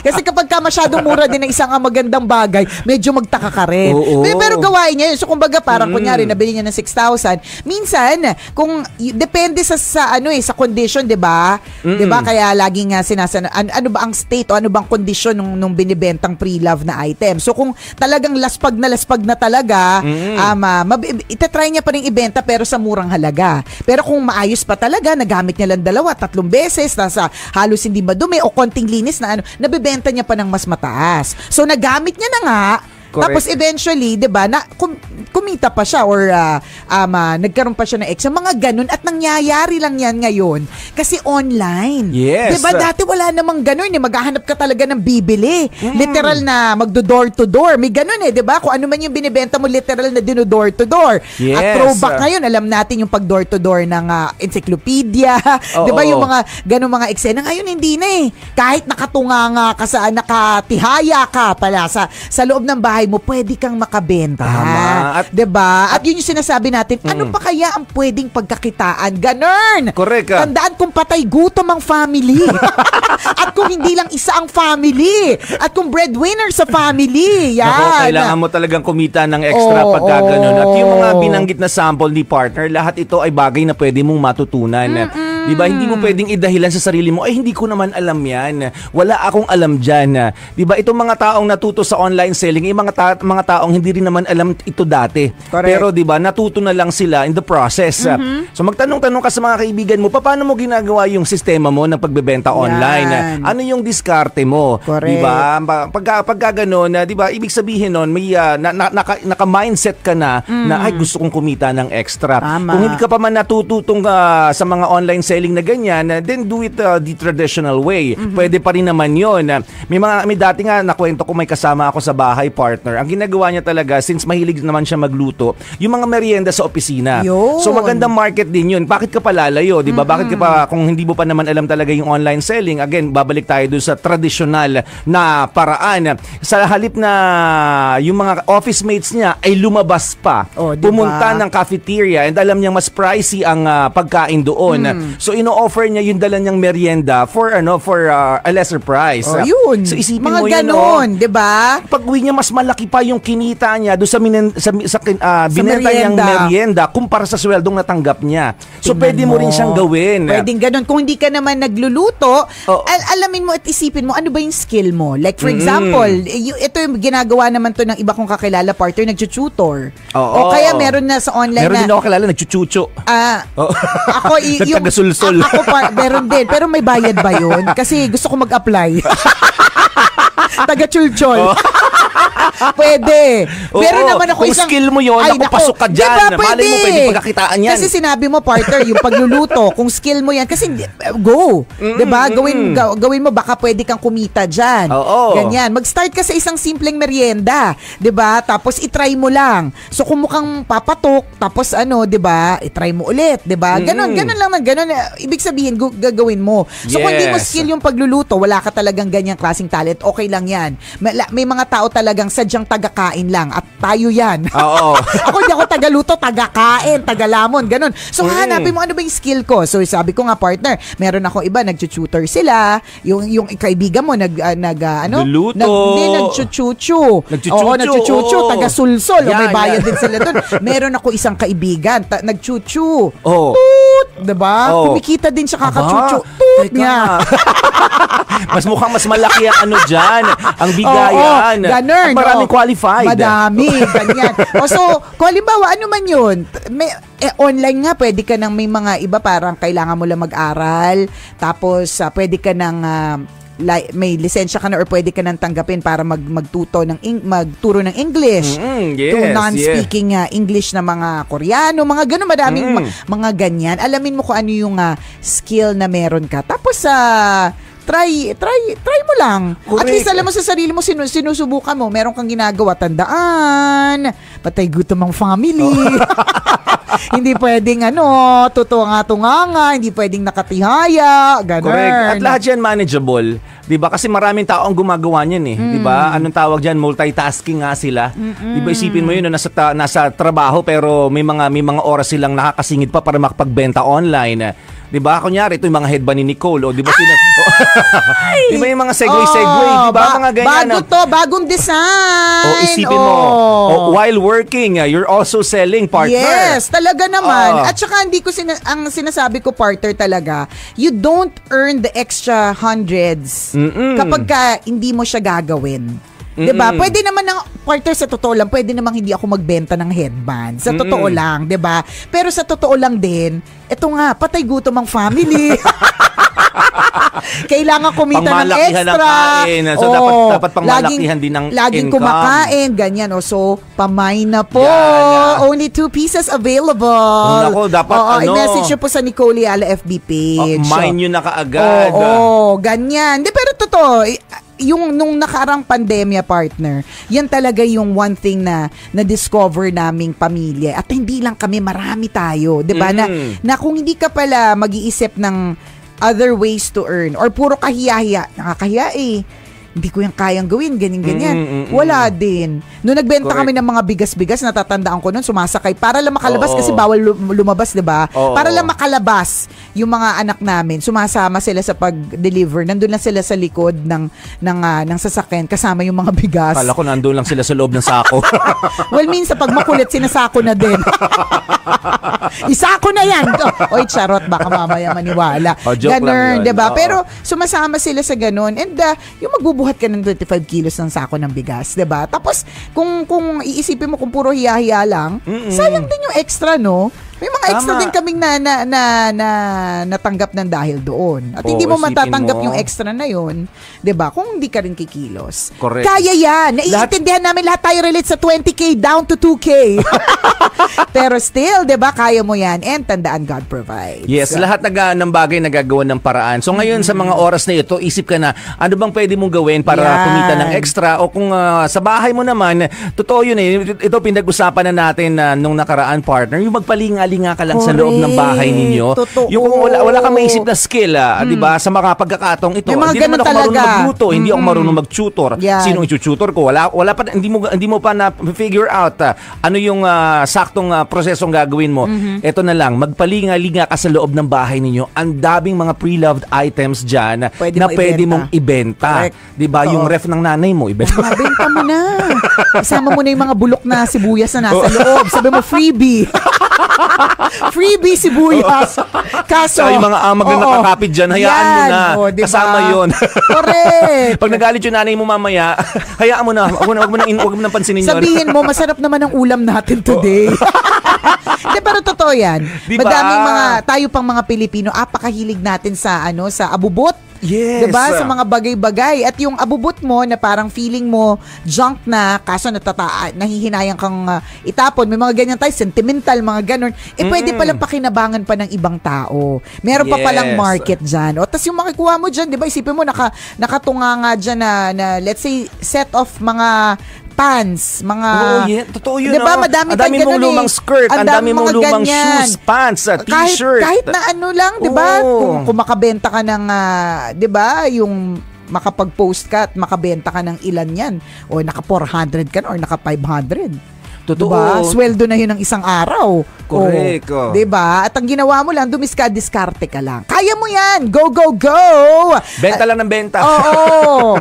Kasi kapag ka masyadong mura din ng isang magandang bagay, medyo magtaka ka rin. Pero gawain niya yun. So kumbaga parang kunyari, nabili niya ng 6,000. Minsan, kung depende sa condition, 'di ba? 'Di ba? Kaya laging ano ba ang state o ano bang kondisyon nung binibentang pre-love na item. So kung talagang laspag na talaga, itatry niya pa rin ibenta pero sa murang halaga. Pero kung maayos pa talaga, nagamit niya lang 2-3 beses, nasa halos hindi madumi o konting linis na nabibenta niya pa ng mas mataas. So nagamit niya na nga. Correct. Tapos eventually, 'di ba, kumita pa siya or nagkaroon pa siya ng extra. Mga ganun at nangyayari lang 'yan ngayon kasi online. Yes. 'Di ba dati wala namang ganun maghahanap ka talaga ng bibili. Literal na magdo-door to door. May ganun 'di ba? Kung ano man yung binibenta mo literal na dino-door to door. Yes. At throwback ngayon, alam natin yung pag-door to door ng encyclopedia. 'Di ba yung mga ganung mga eksena ngayon hindi na Kahit nakatunganga ka sa nakatihaya ka pala sa loob ng bahay mo, pwede kang makabenta. Tama. At, 'di ba? At yun yung sinasabi natin, ano pa kaya ang pwedeng pagkakitaan? Ganun. Correct. Tandaan kung patay gutom ang family. At kung hindi lang isa ang family. At kung breadwinner sa family. Yan. Naku, kailangan mo talagang kumita ng extra pagka ganun. At yung mga binanggit na sample ni partner, lahat ito ay bagay na pwede mong matutunan. Diba? Hindi mo pwedeng idahilan sa sarili mo, hindi ko naman alam yan. Wala akong alam dyan. Diba? Itong mga taong natuto sa online selling, mga taong hindi rin naman alam ito dati. Correct. Pero diba, natuto na lang sila in the process. So magtanong-tanong ka sa mga kaibigan mo, paano mo ginagawa yung sistema mo ng pagbebenta online? Ano yung diskarte mo? Correct. Diba? Pagka ganun, diba, ibig sabihin nun, may naka-mindset ka na ay gusto kong kumita ng extra. Tama. Kung hindi ka pa man natututong sa mga online selling na ganyan, then do it the traditional way. Pwede pa rin naman yun. May dati nga nakwento ko, may kasama ako sa bahay, partner. Ang ginagawa niya talaga, since mahilig naman siya magluto, yung mga merienda sa opisina. Yun. So magandang market din yun. Bakit ka pa lalayo? Diba? Bakit ka pa, kung hindi mo pa naman alam talaga yung online selling, again, babalik tayo dun sa traditional na paraan. Sa halip na yung mga office mates niya ay lumabas pa. Diba? Pumunta ng cafeteria and alam niyang mas pricey ang pagkain doon. So ino-offer niya yung dala niyang merienda for a lesser price. Yun. So isipin mga mo ganon, 'di ba? Pag-uwi niya mas malaki pa yung kinita niya doon sa binenta niyang merienda kumpara sa sweldong natanggap niya. So Tingnan pwede mo rin siyang gawin. Pwedeng ganon. Kung hindi ka naman nagluluto, alamin mo at isipin mo ano ba yung skill mo. Like for example, ito yung ginagawa naman to ng iba kong kakilala, partner, nagtututor. O kaya meron na sa online meron din ako kilala, nagchuchucho. Ako yung ako meron din. Pero may bayad ba yun? Kasi gusto ko mag-apply. Taga-chulchol. Pwede. Pero naman ako kung isang skill mo yun, napasok ka dyan. Diba, Malay mo, pwede pagkakitaan yan. Kasi sinabi mo, partner, yung pagluluto, kung skill mo yan, kasi go. Diba? Gawin mo, baka pwede kang kumita dyan. Ganyan. Mag-start ka sa isang simpleng merienda. Diba? Tapos, itry mo lang. So, kung mukhang papatok, tapos diba? Itry mo ulit. Diba? Ganon lang na ganon. Ibig sabihin, gagawin mo. So, kung hindi mo skill yung pagluluto, wala ka talagang ganyang klaseng talent, okay lang yan. May mga tao talagang sadyang tagakain lang at tayo yan. Ako hindi ako tagaluto, tagakain, tagalamon, ganun. So hanapin mo ano ba yung skill ko. So sabi ko nga, partner, meron ako iba nagtututor sila, yung kaibigan mo Luluto. Nagchuchuchu. Nagchuchuchu, taga-sulsol. May bayad din sila doon. Meron ako isang kaibigan, nagchuchu. Diba? Kumikita din siya kakachuchu. Niya. Mas malaki ang dyan, ang bigayan. Ganun. At maraming qualified. Madami, ganyan. So, kung halimbawa, ano man yun, online nga, pwede ka nang may mga iba parang kailangan mo lang mag-aral, tapos pwede ka nang may lisensya ka na or pwede ka nang tanggapin para magturo ng English. Yes, to non-speaking English na mga Koreano, mga ganun, madaming mga ganyan. Alamin mo kung ano yung skill na meron ka. Tapos try mo lang. At Correct. least alam mo sa sarili mo, sinusubukan mo, meron kang ginagawa, tandaan, patay gutom ang family. Hindi pwedeng tutunga-tunganga, hindi pwedeng nakatihaya, ganun. Correct. At lahat yan manageable. 'Di ba? Kasi maraming tao ang gumagawa niyan eh, 'di ba? Anong tawag diyan? Multitasking nga sila. 'Di ba? Isipin mo 'yun na nasa trabaho pero may mga oras silang nakakasingit pa para makapagbenta online. 'Di ba? Kunyari ito yung mga headband ni Nicole, o 'di ba di ba yung mga segue, 'di ba? Mga ganyan. Bagong design. O isipin mo, while working, you're also selling, partner. Yes, talaga naman. At saka hindi ko ang sinasabi ko, partner, talaga, you don't earn the extra hundreds kapag hindi mo siya gagawin. 'Di ba? Pwede naman partner, sa totoo lang, pwede namang hindi ako magbenta ng headband. Sa totoo lang, 'di ba? Pero sa totoo lang din, eto nga, patay gutom ang family. Kailangan kumita ng extra. Ng so dapat pangmalakihan din ng laging income. Kumakain, ganyan. So, pamay na po. Only 2 pieces available. Nako, dapat i-message nyo po sa Nicole Yala FB page. Mine yun na kaagad. Ganyan. Pero totoo, yung nung nakaarang pandemya, partner, yan talaga yung one thing na na-discover naming pamilya. At hindi lang kami, marami tayo. 'Di ba? Na kung hindi ka pala mag-iisip ng other ways to earn or puro kahiya-hiya, nakakahiya eh. Hindi ko yung kayang gawin, ganyan. Wala din. Noong nagbenta kami ng mga bigas-bigas, natatandaan ko noon, sumasakay para lang makalabas kasi bawal lumabas, 'di ba? Para lang makalabas yung mga anak namin, sumasama sila sa pag-deliver. Nandun lang sila sa likod ng sasakyan kasama yung mga bigas. Kala ko nandun lang sila sa loob ng sako. Well, minsan pag makulit, sinasako na din. Isako na yan. Oy, charot, baka mamaya maniwala. Ganun, 'di ba? Pero sumasama sila sa ganun. And yung magbubuhat ka ng 25 kilos ng sako ng bigas, 'di ba? Tapos kung iisipin mo kung puro hiya-hiya lang, sayang din yung extra, no? May mga extra din kaming natanggap ng dahil doon. At hindi mo matatanggap yung extra na yun, 'di ba? Kung hindi ka rin kikilos. Correct. Kaya yan. Naiintindihan namin, lahat tayo relate sa 20K down to 2K. Pero still, 'di ba? Kaya mo yan. And tandaan, God provides. Yes, lahat ng bagay nagagawa ng paraan. So ngayon sa mga oras na ito, isip ka na, ano bang pwede mong gawin para kumita ng extra? O kung sa bahay mo naman, totoo yun eh. Ito pinag-usapan na natin nung nakaraan, partner, yung magpalinga-linga ka lang sa loob ng bahay ninyo. Totoo. Yung kung wala kang maisip na skill, 'di ba? Sa mga pagkakataong ito, hindi naman ako marunong magluto, hindi ako marunong mag-tutor. Sino i-tutor ko? Wala pa, hindi mo pa na figure out ano yung saktong prosesong gagawin mo. Ito na lang, magpalinga-linga ka sa loob ng bahay ninyo. Ang daming mga pre-loved items diyan na pwede mong ibenta. 'Di ba? Yung ref ng nanay mo, ibenta. Mabenta mo na. Isama mo na yung mga bulok na sibuyas na nasa loob. Sabi mo, freebie. Freebie sibuyas. Kaso, yung mga amag na nakakapit dyan, hayaan mo na. Diba? Kasama yun. Correct. Pag nagalit yung nanay mo mamaya, hayaan mo na. Huwag mo nang pansinin yun. Sabihin mo, masarap naman ang ulam natin today. Pero totoo yan. Diba? Madaming tayo pang mga Pilipino, apakahilig natin sa abubot. Yes. Diba? Sa mga bagay-bagay. At yung abubot mo na parang feeling mo junk na, kaso nahihinayang kang itapon. May mga ganyan tayo, sentimental, mga ganun. Pwede palang pakinabangan pa ng ibang tao. Meron pa palang market dyan. O, tas yung makikuha mo dyan, diba? Isipin mo, nakatunga nga dyan na let's say, set of mga pants, mga... Totoo yun. Diba? Madami tayong mong lumang skirt, ang dami mong lumang shoes, pants, t-shirt. Kahit na ano lang, diba? Kung makabenta ka ng, diba? Yung makapag-post ka at makabenta ka ng ilan yan. O naka 400 ka na or naka 500. Totoo. Diba? Sweldo na yun ng isang araw. Correct. Diba? At ang ginawa mo lang, diskarte ka lang. Kaya mo yan! Go, go, go! Benta lang ng benta. Oo.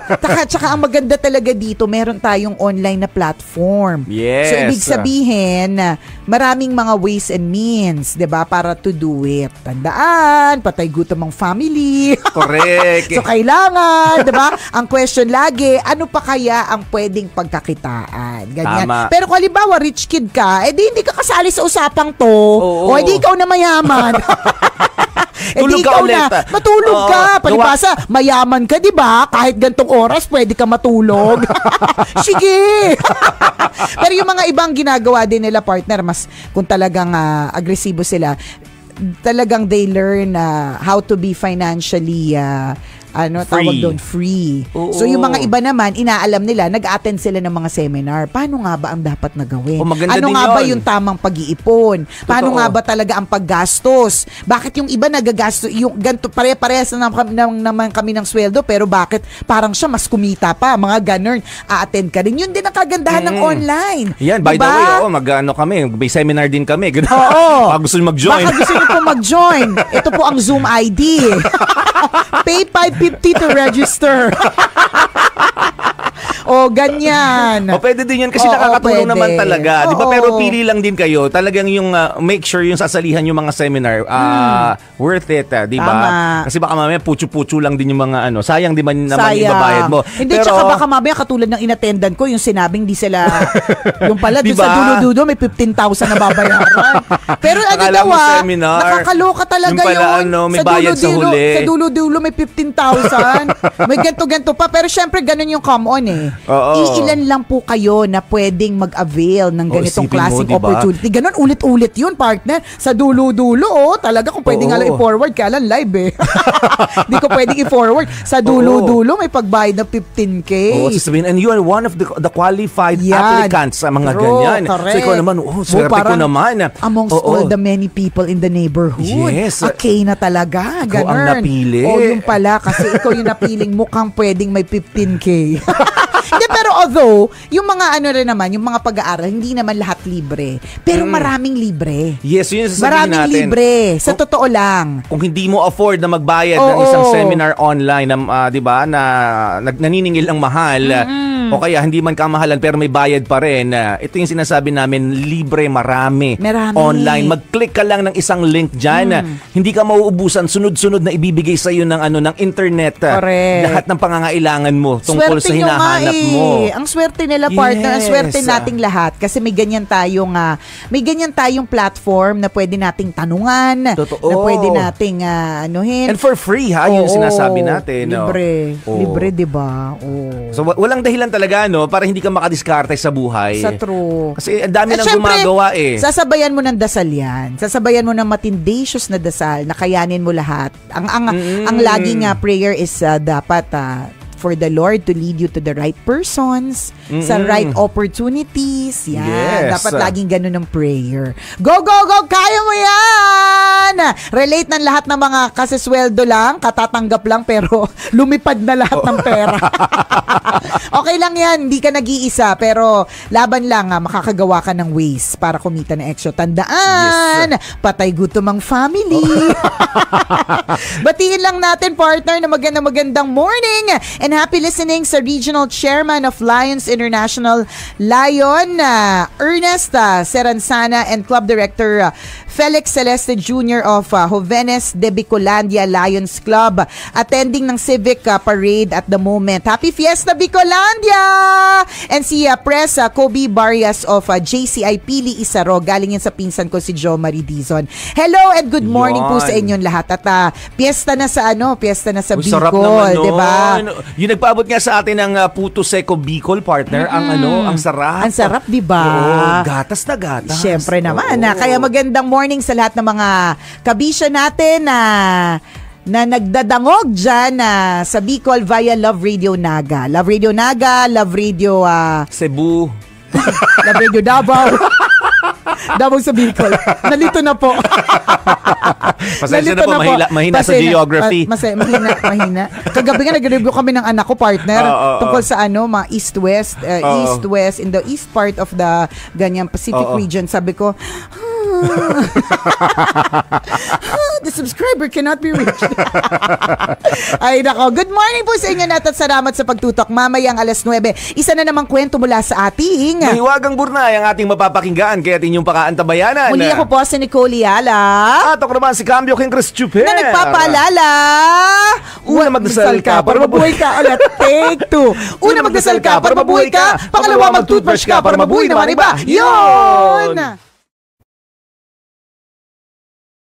Tsaka ang maganda talaga dito, meron tayong online na platform. Yes. So, ibig sabihin, maraming mga ways and means, diba? Para to do it. Tandaan, patay gutom ang family. Correct. So, kailangan, diba? Ang question lagi, ano pa kaya ang pwedeng pagkakitaan? Ganyan. Tama. Pero kung halimbawa, rich kid ka, hindi ka kasali sa usapang to. O edi ikaw na mayaman. Tulog ka ulit. Matulog ka. Palibasa, mayaman ka, di ba? Kahit gantong oras, pwede ka matulog. Sige. Pero yung mga ibang ginagawa din nila, partner, mas kung talagang agresibo sila, talagang they learn how to be financially tawag doon, free. Oo. So yung mga iba naman, inaalam nila, nag-attend sila ng mga seminar. Paano nga ba ang dapat na gawin? Maganda Ano din nga ba yun. yung tamang pag-iipon? Paano Totoo. nga ba talaga ang paggastos? Bakit yung iba nagagastos, yung ganito, pare-parehas na naman kami ng sweldo, pero bakit parang siya mas kumita pa? Mga ganun, a-attend ka rin. Yun din ang kagandahan ng online. Yan, by Diba? the way, mag-ano kami, may seminar din kami. Oo. Baka gusto nyo mag-join. Baka gusto nyo po mag-join. Ito po ang Zoom ID. Pay $5.50 to register. O, ganyan. O pwede din yan kasi Oo, nakakatulong pwede. naman talaga. Di ba? Oo. Pero pili lang din kayo. Talagang yung make sure yung sasalihan yung mga seminar worth it, di ba? Tama. Kasi baka mamaya putyo-putyo lang din yung mga sayang di man naman Sayang. ibabayad mo. Hindi, tsaka baka mamaya katulad ng inattendan ko, yung sinabing di sila, yung pala, doon Diba? sa dulo-dulo, may 15,000 na babayaran. Pero ano Akala daw mo seminar. nakakaloka talaga Yung pala, yun. may bayad sa huli. Sa dulo-dulo, may 15,000. May ganto-ganto pa. Pero syempre, ganun yung come on eh. Oo. Iilan lang po kayo na pwedeng mag-avail ng ganitong isipin mo, klaseng diba? opportunity. Ganun, ulit-ulit yun, partner. Sa dulo-dulo, talaga kung pwedeng nga lang i-forward, kaya lang live eh. Hindi ko pwedeng i-forward. Sa dulo-dulo, may pagbayad na 15K. Oo, sasabihin, and you are one of the qualified applicants sa mga True, ganyan. correct. So ikaw naman, swerte ko parang naman. Amongst all the many people in the neighborhood. Yes. Okay na talaga. Ikaw Ganun. ang napili. O yung pala, kasi ikaw yung napiling mukhang pwedeng may 15K. Hindi, pero although, yung mga ano rin naman, yung mga pag-aaral, hindi naman lahat libre. Pero maraming libre. Yes, yun yung sasabihin Maraming natin. libre. Sa totoo lang. Kung hindi mo afford na magbayad ng Oo. isang seminar online na 'di ba na naniningil ang mahal o kaya hindi man kamahalan pero may bayad pa rin. Ito yung sinasabi namin, libre, marami. Online. Mag-click ka lang ng isang link diyan. Hindi ka mauubusan, sunod-sunod na ibibigay sa iyo ng ng internet. Correct. Lahat ng pangangailangan mo tungkol sa nyo nga hinahanap mo. Ang swerte nila, partner. Ang Yes. swerte nating lahat. Kasi may ganyan tayong platform na pwede nating tanungan. Totoo. Na pwede nating anuhin. And for free yun yung Oo, sinasabi natin. Libre. Oo. Libre, di ba? Oo. So walang dahilan talaga para hindi ka makadiskarte sa buhay. Sa true. Kasi ang dami At nang syempre, gumagawa eh. sasabayan mo ng dasal yan. Sasabayan mo ng matindacious na dasal na kayanin mo lahat. Ang laging prayer is dapat for the Lord to lead you to the right persons, sa right opportunities. Yan. Yes. Dapat laging ganun ang prayer. Go, go, go! Kaya mo yan! Relate ng lahat ng mga kasisweldo lang, katatanggap lang, pero lumipad na lahat ng pera. Okay lang yan, hindi ka nag-iisa, pero laban lang, makakagawa ka ng ways para kumita ng extra. Tandaan, patay gutom ang family. Batiin lang natin, partner, na magandang morning and happy listening sa Regional Chairman of Lions International, Lion Ernest Seransana, and Club Director Felix Celeste Jr. of Jovenes de Bicolandia Lions Club, attending ng civic parade at the moment. Happy Fiesta Bicolandia! And si Press Kobe Barrias of JCI Pili Isaro, galing yan sa pinsan ko si Jo Marie Dizon. Hello and good morning po sa inyong lahat. At piyesta na sa Bicol, sarap naman nun. diba? Yung nagpaabot nga sa atin ng Puto Seco Bicol, partner, ang sarap. Ang sarap, diba? Oo, gatas na gatas. Siyempre naman. Oo. Kaya magandang morning sa lahat ng mga kabisya natin na nagdadangog dyan sa Bicol via Love Radio Naga. Love Radio Naga, Love Radio Cebu. Love Radio Davao. Davao sa Bicol. Nalito na po. Pasensya na po, mahina sa geography. Mahina. Kagabi nga nag-review kami ng anak ko, partner, tungkol sa mga east-west, east-west, in the east part of the ganyang Pacific region. Sabi ko, the subscriber cannot be reached. Ay nako, good morning po sa inyo at salamat sa pagtutok. Mamayang 9:00, isa na namang kwento mula sa ating Mahiwagang Burnay ang ating mapapakinggan kaya inyong pakaantabayanan. Muli ako po si Nicole Yala. At ako naman si Cambio King Chris Chuper. Na nagpapaalala. Una magdasal ka para mabuhay ka. Ulit, take 2. Una magdasal ka para mabuhay ka. Pangalawa mag-toothbrush ka para mabuhay naman iba. Yun!